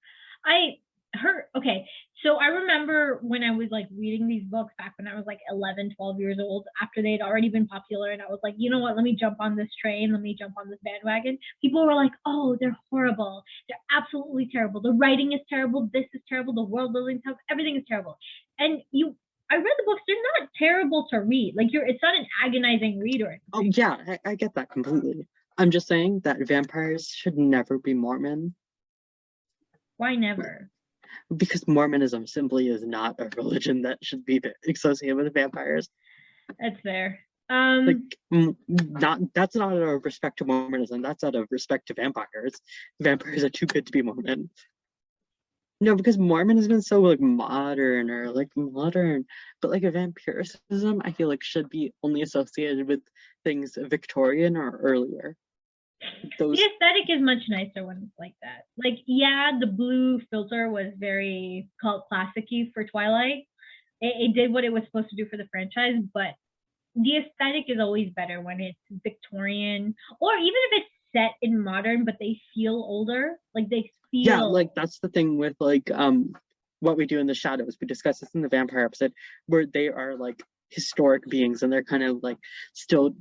C: Okay, so I remember when I was like reading these books back when I was like 11, 12 years old, after they'd already been popular, and I was like, you know what, let me jump on this train, let me jump on this bandwagon. People were like, oh, they're horrible, they're absolutely terrible, the writing is terrible, this is terrible, the world building is terrible, everything is terrible. And I read the books, they're not terrible to read. Like, it's not an agonizing read or anything.
B: Oh yeah, I get that completely. I'm just saying that vampires should never be Mormon.
C: Why never?
B: Because Mormonism simply is not a religion that should be associated with vampires.
C: That's fair.
B: That's not out of respect to Mormonism. That's out of respect to vampires. Vampires are too good to be Mormon. No, because Mormon has been so like modern, but like a vampiricism, I feel like should be only associated with things Victorian or earlier.
C: The aesthetic is much nicer when it's like that. Like, yeah, the blue filter was very cult classic-y for Twilight. It did what it was supposed to do for the franchise, but the aesthetic is always better when it's Victorian, or even if it's set in modern, but they feel older. Like, they feel...
B: Yeah, like that's the thing with like What We Do in the Shadows. We discussed this in the vampire episode, where they are like historic beings and they're kind of like still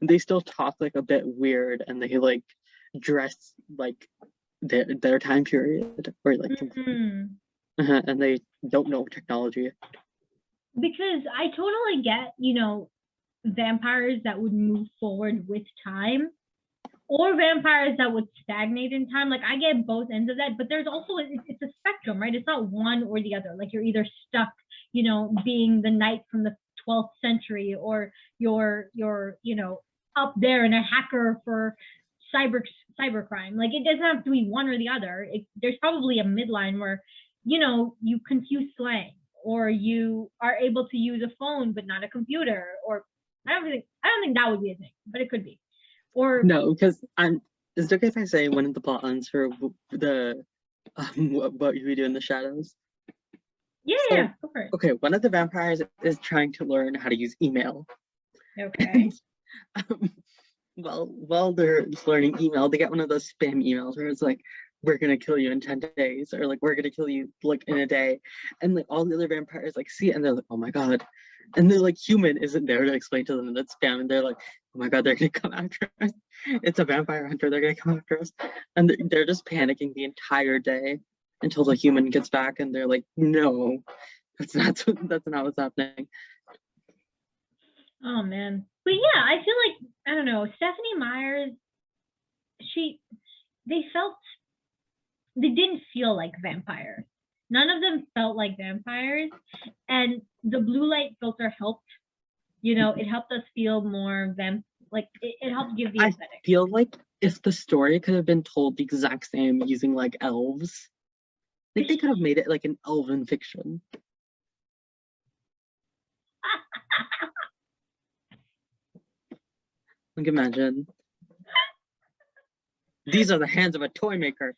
B: they still talk like a bit weird, and they like dress like their time period, or like and they don't know technology.
C: Because I totally get, vampires that would move forward with time, or vampires that would stagnate in time. Like, I get both ends of that, but there's also, it's a spectrum, right? It's not one or the other. Like, you're either stuck, being the knight from the 12th century, or you're up there and a hacker for cybercrime. Like, it doesn't have to be one or the other. There's probably a midline where you confuse slang, or you are able to use a phone but not a computer, or I don't think that would be a thing, but it could be. Or
B: no, because is it okay if I say one of the plot lines for the What We Do in the Shadows?
C: Yeah, go for it.
B: Okay, one of the vampires is trying to learn how to use email.
C: Okay.
B: While they're learning email, they get one of those spam emails where it's like, we're gonna kill you in 10 days, or like, we're gonna kill you like in a day. And like all the other vampires like see it and they're like, oh my god. And they're like, human isn't there to explain to them that it's spam, and they're like, oh my god, they're gonna come after us. It's a vampire hunter, they're gonna come after us. And they're just panicking the entire day until the human gets back, and they're like, no, that's not what's happening.
C: Oh man. But yeah, I feel like I don't know, Stephenie Meyers, they didn't feel like vampires. None of them felt like vampires. And the blue light filter helped, it helped us feel more it helped give the
B: I
C: aesthetic.
B: feel like if the story could have been told the exact same using like elves, like they could have made it like an elven fiction. Like imagine. These are the hands of a toy maker.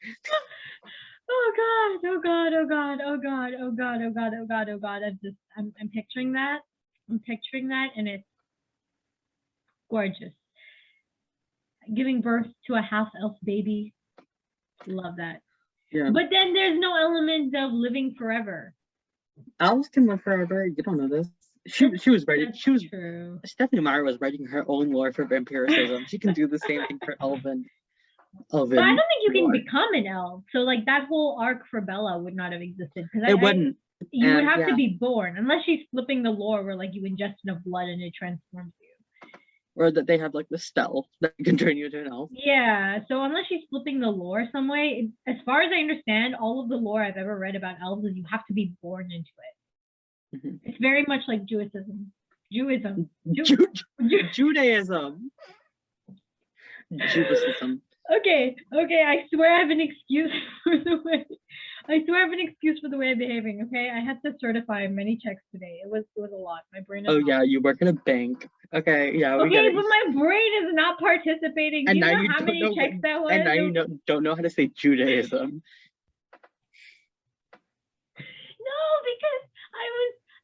C: Oh god, oh god, oh god, oh god, oh god, oh god, oh god, oh god. I'm picturing that. I'm picturing that and it's gorgeous. Giving birth to a half elf baby. Love that.
B: Yeah.
C: But then there's no element of living forever.
B: Elves can live forever. You don't know this. She was writing.
C: That's
B: She was
C: true.
B: Stephenie Meyer was writing her own lore for vampirism. She can do the same thing for elven.
C: But I don't think you can
B: lore.
C: become an elf. So like that whole arc for Bella would not have existed because
B: It wouldn't.
C: You would have
B: yeah.
C: to be born unless she's flipping the lore where like you ingest enough blood and it transforms you.
B: Or that they have like the spell that can turn you into an elf.
C: Yeah, so unless she's flipping the lore some way, as far as I understand, all of the lore I've ever read about elves is you have to be born into it.
B: Mm-hmm.
C: It's very much like Judaism.
B: Judaism. Judaism.
C: Okay, I swear I have an excuse for the way I'm behaving. Okay, I had to certify many checks today. It was a lot. My brain is
B: yeah, you work in a bank. Okay, yeah.
C: Okay, but my brain is not participating. Do
B: And
C: you
B: now
C: know
B: you
C: how many
B: know,
C: checks that was?
B: And now you don't know how to say Judaism.
C: No, because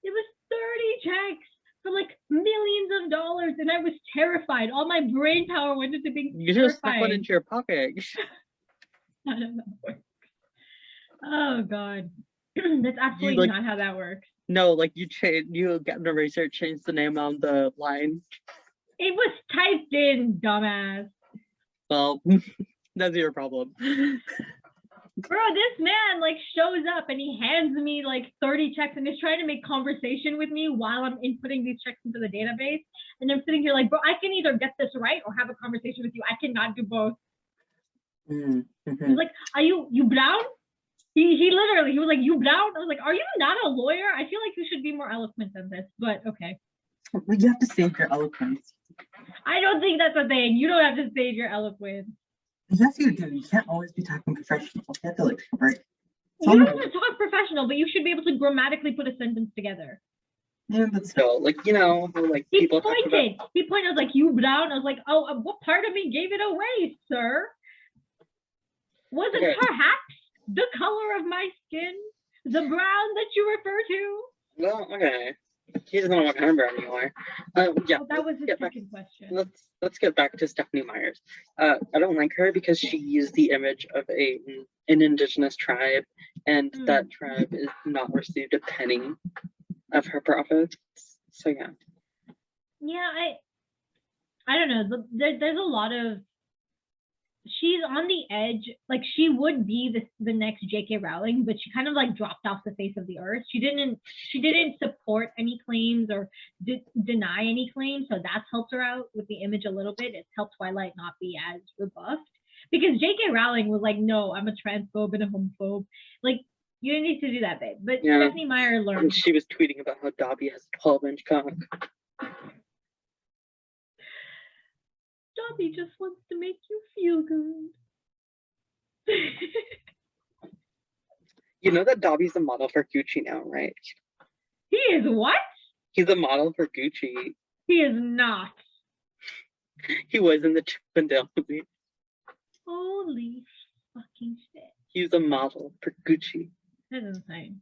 C: it was 30 checks for like millions of dollars, and I was terrified. All my brain power went into being
B: You just stuck one into your pocket.
C: I don't know. Oh god, that's absolutely not how that works.
B: No, like you get an eraser, change the name on the line.
C: It was typed in, dumbass.
B: Well, that's your problem.
C: Bro, this man like shows up and he hands me like 30 checks and is trying to make conversation with me while I'm inputting these checks into the database. And I'm sitting here like, bro, I can either get this right or have a conversation with you. I cannot do both.
B: Mm-hmm.
C: He's like, are you brown? He literally was like, you brown? I was like, are you not a lawyer? I feel like you should be more eloquent than this, but okay.
B: Well, you have to save your eloquence.
C: I don't think that's a thing. You don't have to save your eloquence.
B: Yes, you do. You can't always be talking professional. You have to like break.
C: You don't have to talk professional, but you should be able to grammatically put a sentence together.
B: Yeah, but still, like, like
C: he
B: people
C: pointed. He pointed. I was like, you brown? I was like, oh, what part of me gave it away, sir? Wasn't perhaps the color of my skin the brown that you refer to?
B: Well, okay. He doesn't know what kind of brown you are. Yeah.
C: Oh, that was his second question.
B: Let's get back to Stephenie Meyers. I don't like her because she used the image of an indigenous tribe, and that tribe is not received a penny of her profits. So yeah.
C: Yeah, I don't know. There's a lot of. She's on the edge. Like she would be the next J.K. Rowling, but she kind of like dropped off the face of the earth. She didn't support any claims or deny any claims, so that's helped her out with the image a little bit. It's helped Twilight not be as rebuffed because J.K. Rowling was like, no, I'm a transphobe and a homophobe. Like you didn't need to do that, babe. But yeah. Stephenie Meyer learned.
B: And she was tweeting about how Dobby has a 12-inch cock.
C: Dobby just wants to make you feel good.
B: You know that Dobby's a model for Gucci now, right?
C: He is what?
B: He's a model for Gucci.
C: He is not.
B: He was in the Chip and Dale movie.
C: Holy fucking shit.
B: He's a model for Gucci.
C: That's insane.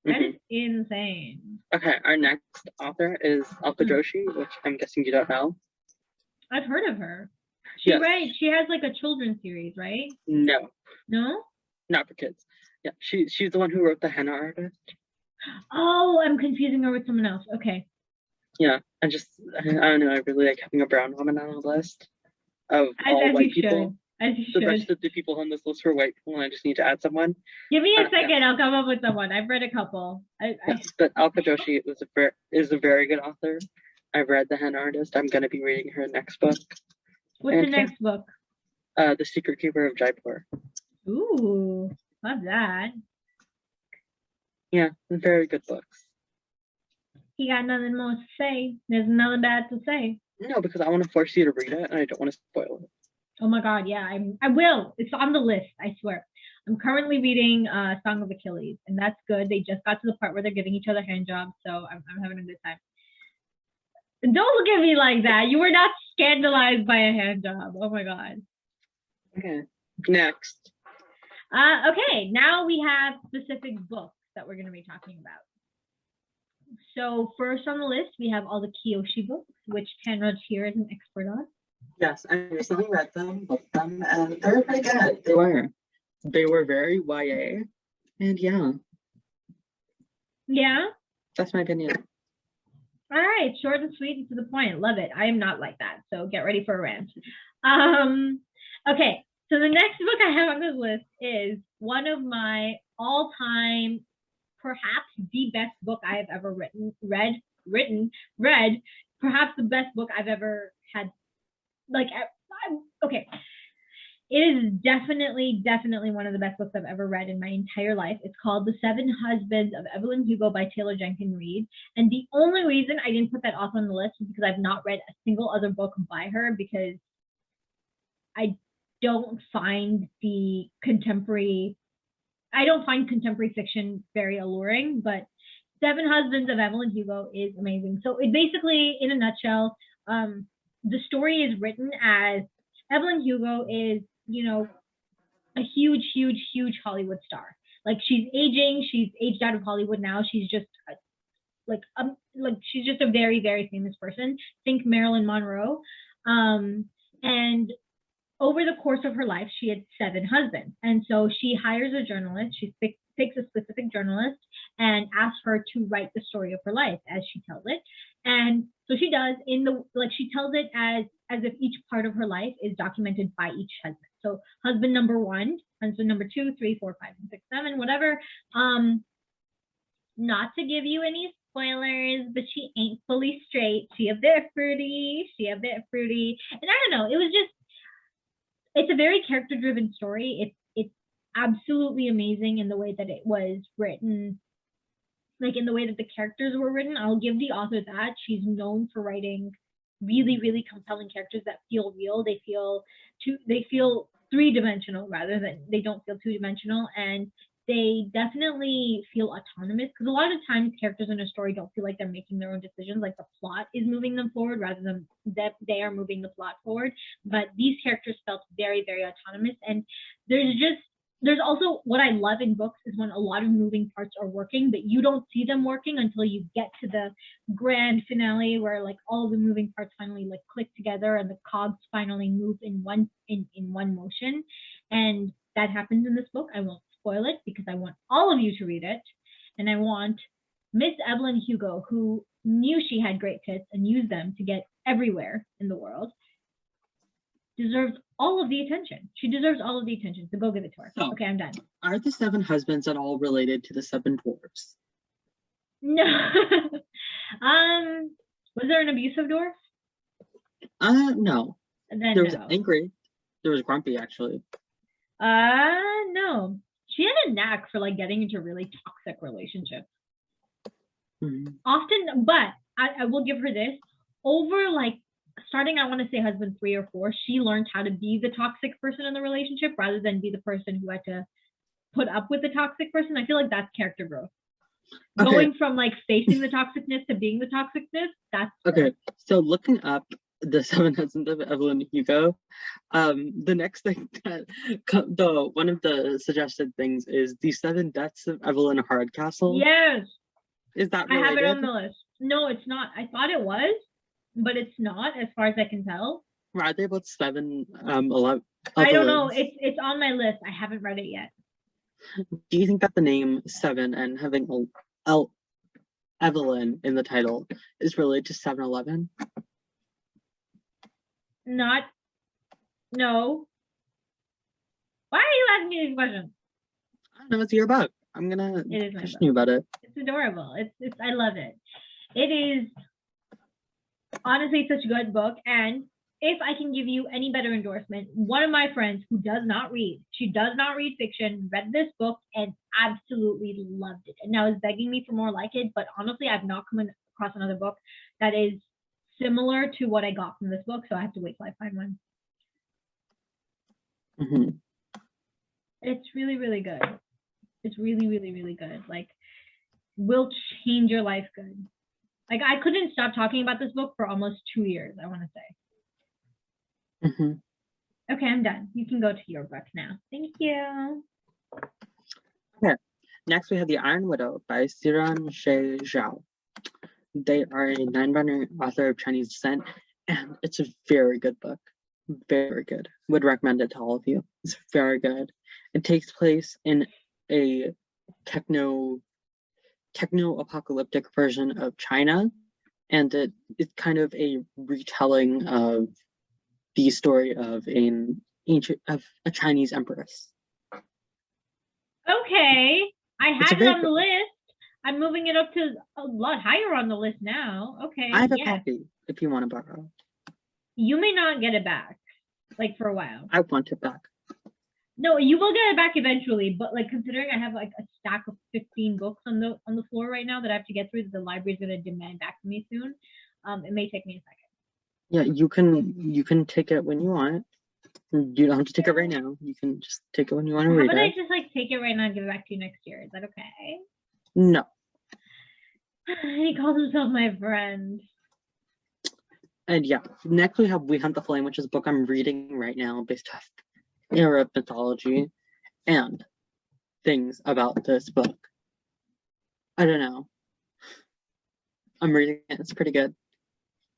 C: That is insane.
B: Okay, our next author is Alka Joshi, which I'm guessing you don't know.
C: I've heard of her. She has like a children's series, right?
B: No.
C: No?
B: Not for kids. Yeah, she's the one who wrote the henna artist.
C: Oh, I'm confusing her with someone else. Okay.
B: Yeah, I don't know, I really like having a brown woman on the list of all white people. The rest of the people on this list were white people, and I just need to add someone.
C: Give me a second, yeah. I'll come up with someone. I've read a couple.
B: Yes, but Alka Joshi is a very good author. I've read The Hen Artist. I'm gonna be reading her next book,
C: What's the
B: And yeah.
C: next book?
B: The Secret Keeper of Jaipur.
C: Ooh, love that.
B: Yeah, very good books.
C: He got nothing more to say. There's nothing bad to say.
B: No, because I want to force you to read it, and I don't want to spoil it.
C: Oh my god, yeah, I will. It's on the list, I swear. I'm currently reading Song of Achilles, and that's good. They just got to the part where they're giving each other hand jobs, so I'm having a good time. Don't look at me like that. You were not scandalized by a hand job. Oh my god.
B: Okay. Next.
C: Okay, now we have specific books that we're going to be talking about. So first on the list, we have all the Kyoshi books, which Tanraj here is an expert on.
B: Yes, I recently read them, booked them, and they were pretty good. They were. They were very YA, and yeah.
C: Yeah?
B: That's my opinion.
C: All right, short and sweet and to the point. Love it. I am not like that, so get ready for a rant. Okay, so the next book I have on this list is one of my all-time, perhaps the best book I have ever read, perhaps the best book I've ever had. Okay. It is definitely one of the best books I've ever read in my entire life. It's called The Seven Husbands of Evelyn Hugo by Taylor Jenkins Reid. And the only reason I didn't put that author on the list is because I've not read a single other book by her, because I don't find contemporary fiction very alluring, but Seven Husbands of Evelyn Hugo is amazing. So it basically, in a nutshell, the story is written as Evelyn Hugo is, a huge Hollywood star. Like, she's aged out of Hollywood now. She's just she's just a very, very famous person. Think Marilyn Monroe. And over the course of her life, she had 7 husbands. And so she hires a journalist. She picks a specific journalist and asks her to write the story of her life as she tells it. And so she does. She tells it as if each part of her life is documented by each husband. So husband number 1, husband number 2, 3, 4, 5, and 6, 7, whatever. Not to give you any spoilers, but she ain't fully straight. She a bit fruity. And I don't know. It's a very character-driven story. It's absolutely amazing in the way that it was written, like in the way that the characters were written. I'll give the author that. She's known for writing really, really compelling characters that feel real. They feel 3-dimensional rather than, they don't feel 2-dimensional, and they definitely feel autonomous, because a lot of times characters in a story don't feel like they're making their own decisions, like the plot is moving them forward rather than that they are moving the plot forward. But these characters felt very, very autonomous. And there's also, what I love in books is when a lot of moving parts are working, but you don't see them working until you get to the grand finale, where like all of the moving parts finally like click together and the cogs finally move in one motion. And that happens in this book. I won't spoil it because I want all of you to read it. And I want Miss Evelyn Hugo, who knew she had great tits and used them to get everywhere in the world, deserves all of the attention. She deserves all of the attention. So go give it to her.
B: So,
C: okay, I'm done.
B: Are the 7 husbands at all related to the 7 dwarves?
C: No. Was there an abusive dwarf?
B: No.
C: Then
B: there was
C: no.
B: angry. There was grumpy, actually.
C: No. She had a knack for like getting into really toxic relationships.
B: Mm-hmm.
C: Often, but I will give her this. Over like starting, I want to say husband 3 or 4, she learned how to be the toxic person in the relationship rather than be the person who had to put up with the toxic person. I feel like that's character growth. Okay. Going from like facing the toxicness to being the toxicness, that's
B: okay.
C: Growth.
B: So looking up the 7 husbands of Evelyn Hugo, the next thing that one of the suggested things is the 7 deaths of Evelyn Hardcastle.
C: Yes.
B: Is that related?
C: I have it on the list. No, it's not. I thought it was, but it's not, as far as I can tell.
B: Are they both 7? 11.
C: I don't know. It's on my list. I haven't read it yet.
B: Do you think that the name 7 and having Evelyn in the title is related to 7-Eleven?
C: No. Why are you asking me these questions?
B: I don't know. It's your book. I'm gonna question you about it.
C: It's adorable. It's I love it. It is Honestly, such a good book. And if I can give you any better endorsement, one of my friends who does not read, she does not read fiction, read this book and absolutely loved it. And now is begging me for more like it. But honestly, I've not come across another book that is similar to what I got from this book. So I have to wait till I find one.
B: Mm-hmm.
C: It's really, really good. It's really, really, really good. Like, will change your life good. Like, I couldn't stop talking about this book for almost 2 years, I want to say.
B: Mm-hmm.
C: Okay, I'm done. You can go to your book now. Thank you.
B: Okay. Next, we have The Iron Widow by Siran She Zhao. They are a non-binary author of Chinese descent, and it's a very good book. Very good. Would recommend it to all of you. It's very good. It takes place in a techno-apocalyptic version of China, and it's kind of a retelling of the story of a Chinese empress.
C: Okay, I
B: It's a
C: had it
B: very
C: on the
B: good-
C: list. I'm moving it up to a lot higher on the list now. Okay,
B: I have a
C: yes.
B: copy if you want to borrow.
C: You may not get it back, like for a while.
B: I want it back.
C: No, you will get it back eventually, but like considering I have like a stack of 15 books on the floor right now that I have to get through that the library is going to demand back from me soon, it may take me a second.
B: Yeah, you can take it when you want. You don't have to take it right now. You can just take it when you want to
C: How
B: read
C: about I
B: it.
C: just like take it right now and give it back to you next year? Is that okay?
B: No.
C: He calls himself my friend.
B: And yeah, next we have We Hunt the Flame, which is a book I'm reading right now based off Arab mythology and things about this book. I don't know. I'm reading it. It's pretty good.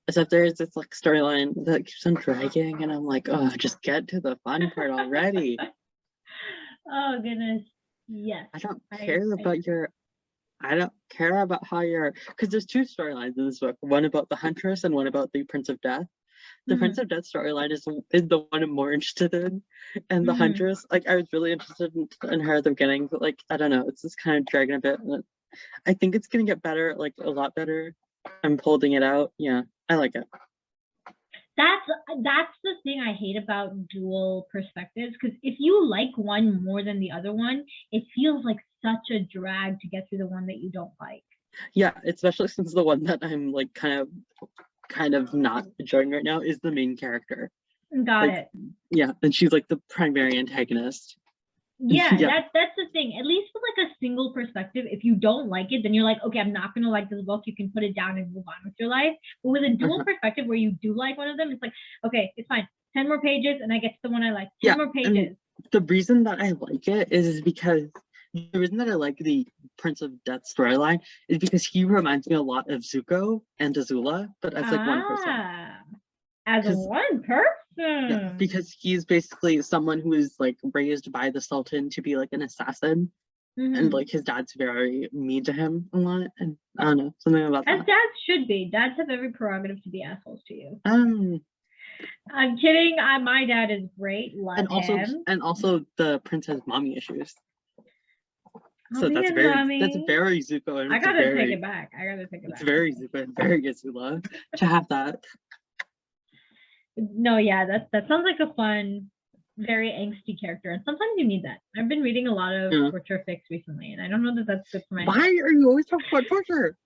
B: Except there's this like storyline that keeps on dragging, and I'm like, oh, just get to the fun part already.
C: Oh goodness, yes.
B: I don't care about how you're, because there's two storylines in this book. One about the Huntress and one about the Prince of Death. The Prince of Death storyline is the one I'm more interested in, and the Huntress, like I was really interested in her at the beginning, but like I don't know, it's just kind of dragging a bit. I think it's gonna get better, like a lot better. I'm holding it out. Yeah, I like it.
C: That's the thing I hate about dual perspectives, because if you like one more than the other one, it feels like such a drag to get through the one that you don't like.
B: Yeah, especially since the one that I'm like kind of not enjoying right now is the main character.
C: Got
B: like,
C: it.
B: Yeah, and she's like the primary antagonist.
C: Yeah,
B: Yeah.
C: that's the thing. At least with like a single perspective, if you don't like it, then you're like, okay, I'm not gonna like this book. You can put it down and move on with your life. But with a dual perspective where you do like one of them, it's like, okay, it's fine. 10 more pages and I get to the one I like. 10 more pages.
B: The reason that I like it is because the reason that I like the Prince of Death storyline is because he reminds me a lot of Zuko and Azula, but as like one person.
C: As one person.
B: Yeah, because he's basically someone who is like raised by the Sultan to be like an assassin, and like his dad's very mean to him a lot, and I don't know, something about that.
C: As dads should be. Dads have every prerogative to be assholes to you. I'm kidding. My dad is great. Love him.
B: And also the prince has mommy issues. So that's
C: very
B: Zuko. And
C: I gotta take it back.
B: It's very Zuko and very Azula to have that.
C: No, yeah, that sounds like a fun, very angsty character, and sometimes you need that. I've been reading a lot of torture fics recently, and I don't know that that's good for my.
B: Why are you always talking about torture?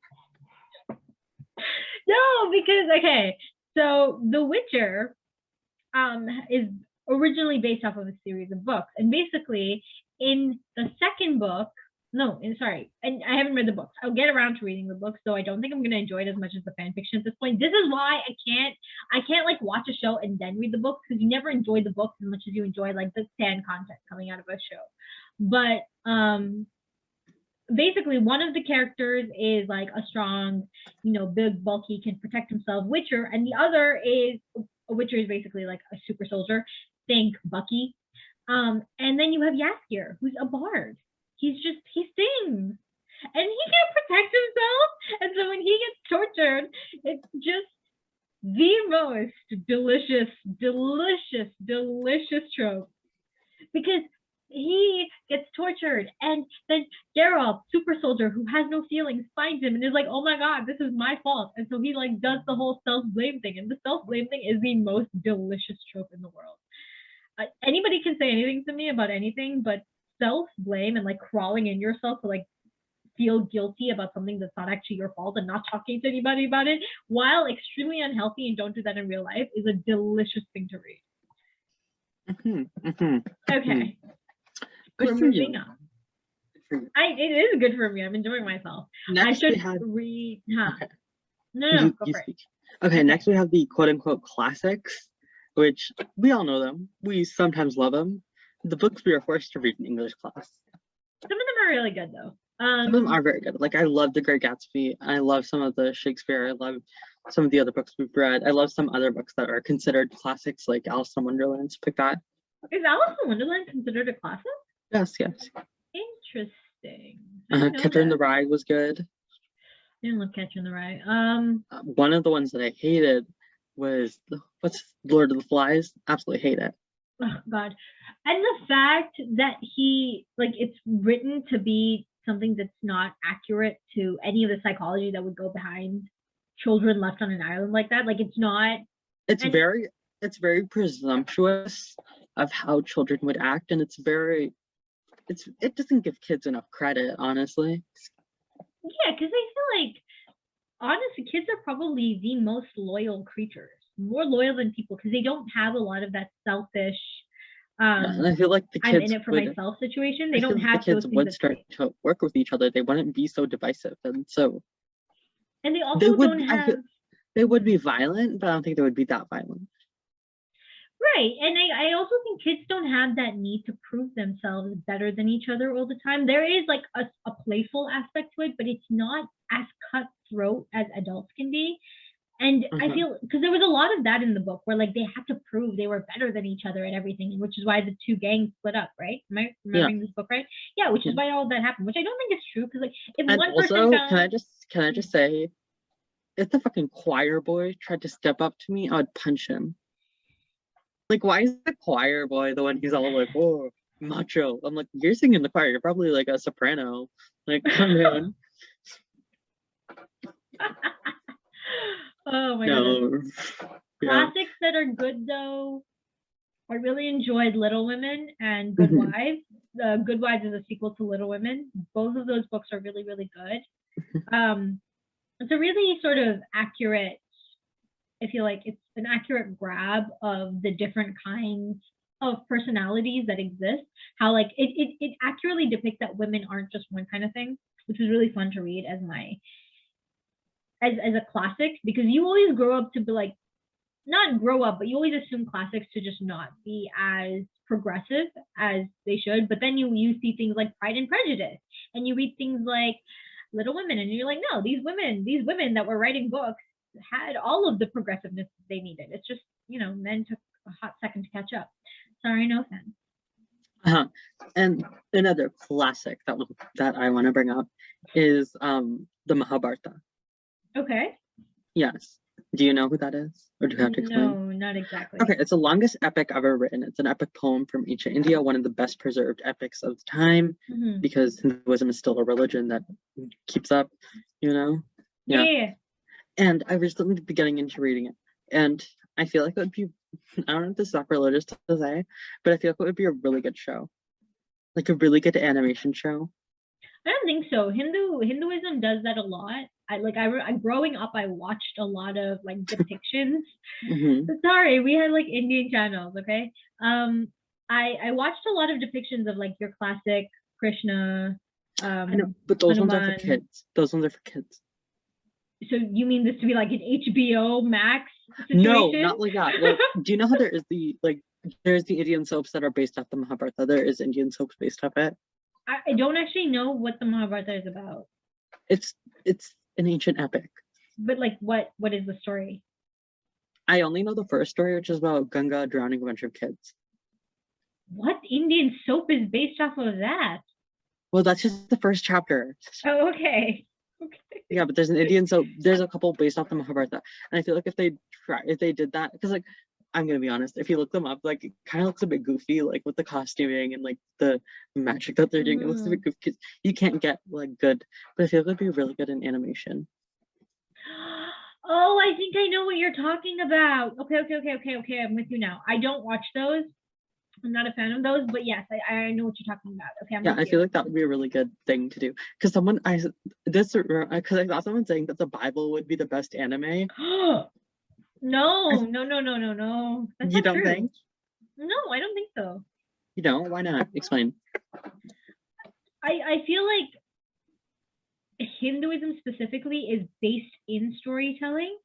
C: No, because okay, so The Witcher, is originally based off of a series of books, and basically in the second book. And I haven't read the books. I'll get around to reading the books, though I don't think I'm gonna enjoy it as much as the fan fiction at this point. This is why I can't like watch a show and then read the books, because you never enjoy the books as much as you enjoy like the fan content coming out of a show. But basically one of the characters is like a strong, big, bulky, can protect himself Witcher, and the other is a Witcher is basically like a super soldier. Think Bucky. And then you have Jaskier, who's a bard. He sings, and he can't protect himself, and so when he gets tortured, it's just the most delicious trope. Because he gets tortured, and then Geralt, super soldier who has no feelings, finds him and is like, oh my god, this is my fault. And so he like does the whole self-blame thing, and the self-blame thing is the most delicious trope in the world. Anybody can say anything to me about anything, but self-blame and like crawling in yourself to like feel guilty about something that's not actually your fault and not talking to anybody about it, while extremely unhealthy and don't do that in real life, is a delicious thing to read. Okay.
B: Good
C: We're
B: for you.
C: moving on.
B: Good for you.
C: It is good for me. I'm enjoying myself.
B: Next
C: I
B: we
C: should
B: had
C: read.
B: okay.
C: No,
B: You
C: go for it.
B: speak. Okay, next we have the quote unquote classics, which we all know them. We sometimes love them. The books we are forced to read in English class.
C: Some of them are really good though.
B: Some of them are very good. Like I love The Great Gatsby. I love some of the Shakespeare. I love some of the other books we've read. I love some other books that are considered classics, like Alice in Wonderland, stuff like that.
C: Is Alice in Wonderland considered a classic?
B: Yes.
C: Interesting. I didn't know
B: Catcher in the
C: that.
B: Rye was good.
C: I didn't love Catcher in the Rye.
B: One of the ones that I hated was what's Lord of the Flies. Absolutely hate it.
C: Oh God. And the fact that he like it's written to be something that's not accurate to any of the psychology that would go behind children left on an island like that. Like it's not.
B: It's
C: And-
B: very presumptuous of how children would act, and it doesn't give kids enough credit, honestly.
C: Yeah, because I feel like honestly, kids are probably the most loyal creatures, more loyal than people, because they don't have a lot of that selfish.
B: And I feel like the
C: I'm
B: kids
C: in it for
B: would,
C: myself situation.
B: I
C: They
B: feel
C: don't
B: like
C: have
B: the kids
C: those things
B: would
C: that
B: start to work with each other. They wouldn't be so divisive, and so
C: and they also
B: they would.
C: don't
B: I
C: have.
B: feel, they would be violent, but I don't think they would be that violent.
C: Right. And I also think kids don't have that need to prove themselves better than each other all the time. There is like a playful aspect to it, but it's not as cutthroat as adults can be. And I feel because there was a lot of that in the book where like they had to prove they were better than each other at everything, which is why the two gangs split up, right? Am I remembering this book right? Yeah, which is why all that happened, which I don't think is true because like if
B: And
C: one
B: also,
C: person found,
B: can I just say, if the fucking choir boy tried to step up to me, I would punch him. Like, why is the choir boy the one who's all like, oh, macho? I'm like, you're singing the choir. You're probably like a soprano. Like, come in.
C: oh my goodness.
B: No. Yeah.
C: Classics that are good though. I really enjoyed Little Women and Good
B: Mhm.
C: Wives. Good Wives is a sequel to Little Women. Both of those books are really, really good. It's a really sort of accurate, I feel like it's an accurate grab of the different kinds of personalities that exist. How like it accurately depicts that women aren't just one kind of thing, which was really fun to read as a classic, because you always grow up to be like, not grow up, but you always assume classics to just not be as progressive as they should. But then you see things like Pride and Prejudice, and you read things like Little Women, and you're like, no, these women that were writing books had all of the progressiveness they needed. It's just, men took a hot second to catch up. Sorry, no offense.
B: And another classic that I want to bring up is the Mahabharata.
C: Okay.
B: Yes. Do you know who that is? Or do you have to explain?
C: No, not exactly.
B: Okay, it's the longest epic ever written. It's an epic poem from ancient India, one of the best preserved epics of the time, because Hinduism is still a religion that keeps up,
C: Yeah.
B: And I recently been getting into reading it, and I feel like it would be, I don't know if this is sacrilegious to say, but I feel like it would be a really good show. Like a really good animation show.
C: I don't think so. Hinduism does that a lot. I growing up, I watched a lot of like depictions. Sorry, we had like Indian channels, okay? I watched a lot of depictions of like your classic Krishna.
B: I know, but those ones are for
C: Hanuman.
B: kids. Those ones are for kids.
C: So you mean this to be like an HBO Max situation?
B: No, not like that. Like, do you know how there's the Indian soaps that are based off the Mahabharata? There is Indian soaps based off it.
C: I don't actually know what the Mahabharata is about.
B: It's an ancient epic.
C: But like, what is the story?
B: I only know the first story, which is about Ganga drowning a bunch of kids.
C: What Indian soap is based off of that?
B: Well, that's just the first chapter.
C: Oh, okay.
B: Yeah, but there's an Indian soap. There's a couple based off the Mahabharata, and I feel like if they did that, because like I'm gonna be honest. If you look them up, like it kind of looks a bit goofy, like with the costuming and like the magic that they're doing. It looks a bit goofy 'cause you can't get like good, but I feel like it'd be really good in animation.
C: Oh, I think I know what you're talking about. Okay. I'm with you now. I don't watch those. I'm not a fan of those, but yes, I know what you're talking about. Okay, I'm
B: Yeah,
C: with
B: I
C: you.
B: feel like that would be a really good thing to do. Because I saw someone saying that the Bible would be the best anime.
C: No. That's
B: You
C: not
B: don't
C: true.
B: think?
C: No, I don't think so.
B: You don't? Why not? Explain.
C: I feel like Hinduism specifically is based in storytelling.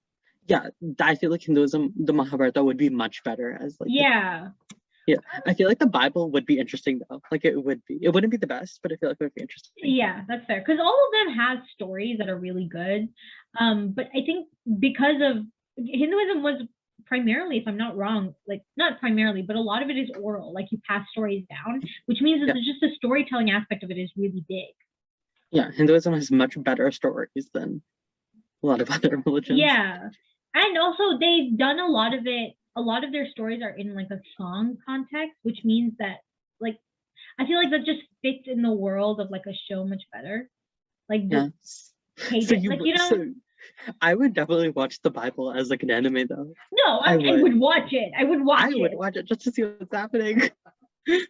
B: Yeah, I feel like Hinduism, the Mahabharata would be much better as like.
C: Yeah.
B: Yeah, I feel like the Bible would be interesting though. Like it would be. It wouldn't be the best, but I feel like it would be interesting.
C: Yeah, that's fair. Because all of them have stories that are really good. But I think because of Hinduism was primarily, if I'm not wrong, like not primarily, but a lot of it is oral. Like you pass stories down, which means that just the storytelling aspect of it is really big.
B: Yeah, Hinduism has much better stories than a lot of other religions.
C: Yeah. And also they've done a lot of it, a lot of their stories are in like a song context, which means that like I feel like that just fits in the world of like a show much better. Like
B: yes.
C: So
B: I would definitely watch the Bible as like an anime though.
C: No, I would watch it. I would watch
B: it just to see what's happening.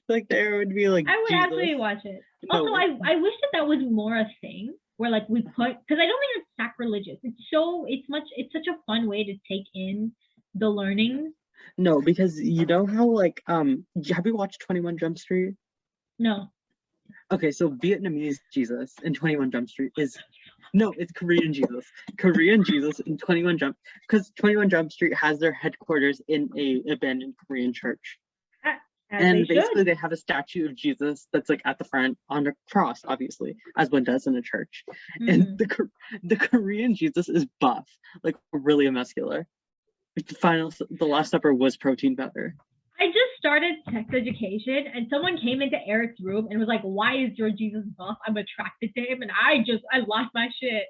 B: Like there would be like
C: I would
B: Jesus.
C: absolutely watch it. No, also, I wish that was more a thing where like we put, because I don't think it's sacrilegious. It's such a fun way to take in the learnings.
B: No, because you know how like have you watched 21 Jump Street?
C: No.
B: Okay, so Vietnamese Jesus in 21 Jump Street it's Korean Jesus. Korean Jesus in 21 Jump, because 21 Jump Street has their headquarters in a abandoned Korean church. And basically they have a statue of Jesus that's like at the front on a cross, obviously, as one does in a church. And the Korean Jesus is buff, like really muscular. The Last Supper was protein powder.
C: I just started sex education and someone came into Eric's room and was like, why is your Jesus buff? I'm attracted to him. And I lost my shit.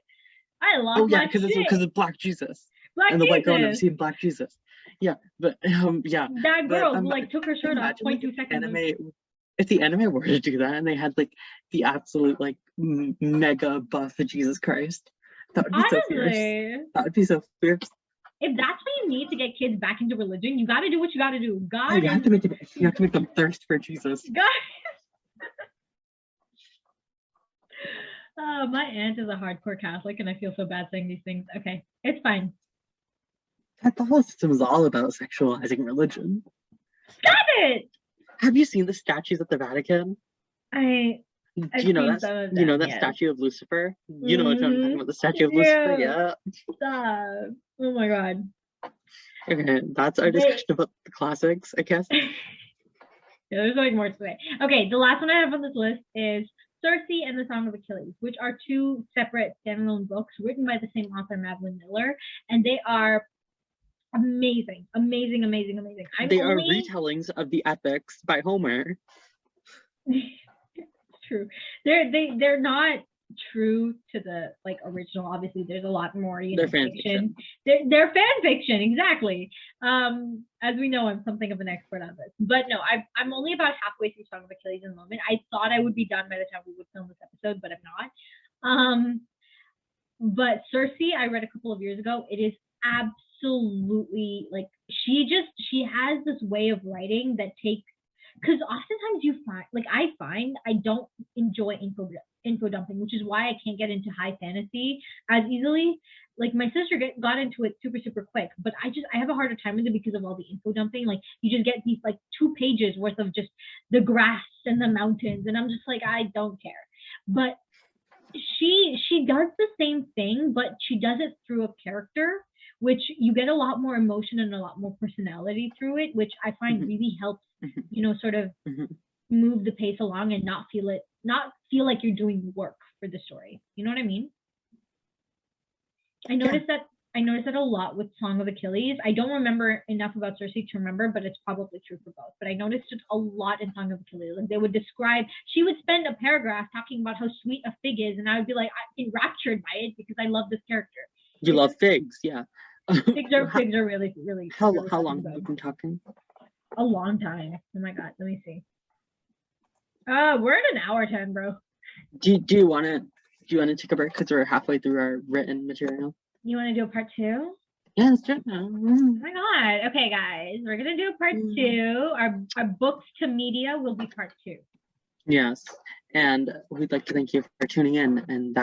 B: Because it's Black Jesus. And the white girl never seen Black Jesus. Yeah, but yeah.
C: That girl who like took her shirt off 0.2 seconds.
B: If the anime were to do that and they had like the absolute like mega buff of Jesus Christ, that would be so fierce. That would be so fierce.
C: If that's what you need to get kids back into religion, you got to do what you got to do.
B: You have to make them thirst for Jesus.
C: My aunt is a hardcore Catholic, and I feel so bad saying these things. Okay, it's fine.
B: Catholicism is all about sexualizing religion.
C: Stop it!
B: Have you seen the statues at the Vatican? You know that statue of Lucifer? You know what I'm talking about, the statue of Lucifer? Yeah.
C: Stop. Oh my god.
B: Okay, that's our discussion about the classics, I guess.
C: Yeah, there's like more to say. Okay, the last one I have on this list is Circe and the Song of Achilles, which are two separate standalone books written by the same author, Madeline Miller, and they are amazing.
B: They are retellings of the epics by Homer.
C: True. They're not true to the like original. Obviously, there's a lot more.
B: They're fan fiction.
C: They're fan fiction, exactly. As we know, I'm something of an expert on this. But no, I'm only about halfway through Song of Achilles in the moment. I thought I would be done by the time we would film this episode, but I'm not. But Circe, I read a couple of years ago. It is absolutely like she has this way of writing that takes. Because oftentimes you find, like I find, I don't enjoy info dumping, which is why I can't get into high fantasy as easily. Like my sister got into it super quick, but I have a harder time with it because of all the info dumping. Like you just get these like 2 pages worth of just the grass and the mountains, and I'm just like, I don't care. But she does the same thing, but she does it through a character, which you get a lot more emotion and a lot more personality through it, which I find really helps, sort of move the pace along and not feel like you're doing work for the story. You know what I mean? I noticed that a lot with Song of Achilles. I don't remember enough about Circe to remember, but it's probably true for both. But I noticed it a lot in Song of Achilles. Like she would spend a paragraph talking about how sweet a fig is, and I would be like enraptured by it because I love this character.
B: You love figs, yeah.
C: Pigs are really, really.
B: How
C: really
B: long
C: fucking
B: have we
C: good.
B: been talking?
C: A long time. Oh my god. Let me see. We're at an hour 10, bro.
B: Do you want to take a break because we're halfway through our written material?
C: You want to do a part 2?
B: Yeah, let's do it
C: Oh
B: now.
C: my god. Okay, guys, we're gonna do part 2. Our books to media will be part 2.
B: Yes, and we'd like to thank you for tuning in, and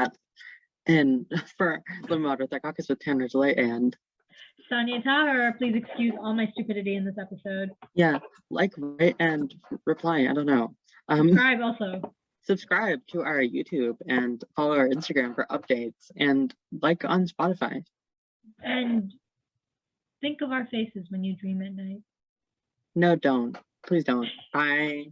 B: for Living Wild with the Caucus with Tanner Delay, and
C: Sonia Tahir, please excuse all my stupidity in this episode.
B: yeah, like, rate, and reply. I don't know.
C: Subscribe also.
B: Subscribe to our YouTube and follow our Instagram for updates, and like on Spotify.
C: And think of our faces when you dream at night.
B: No, don't. Please don't. Bye.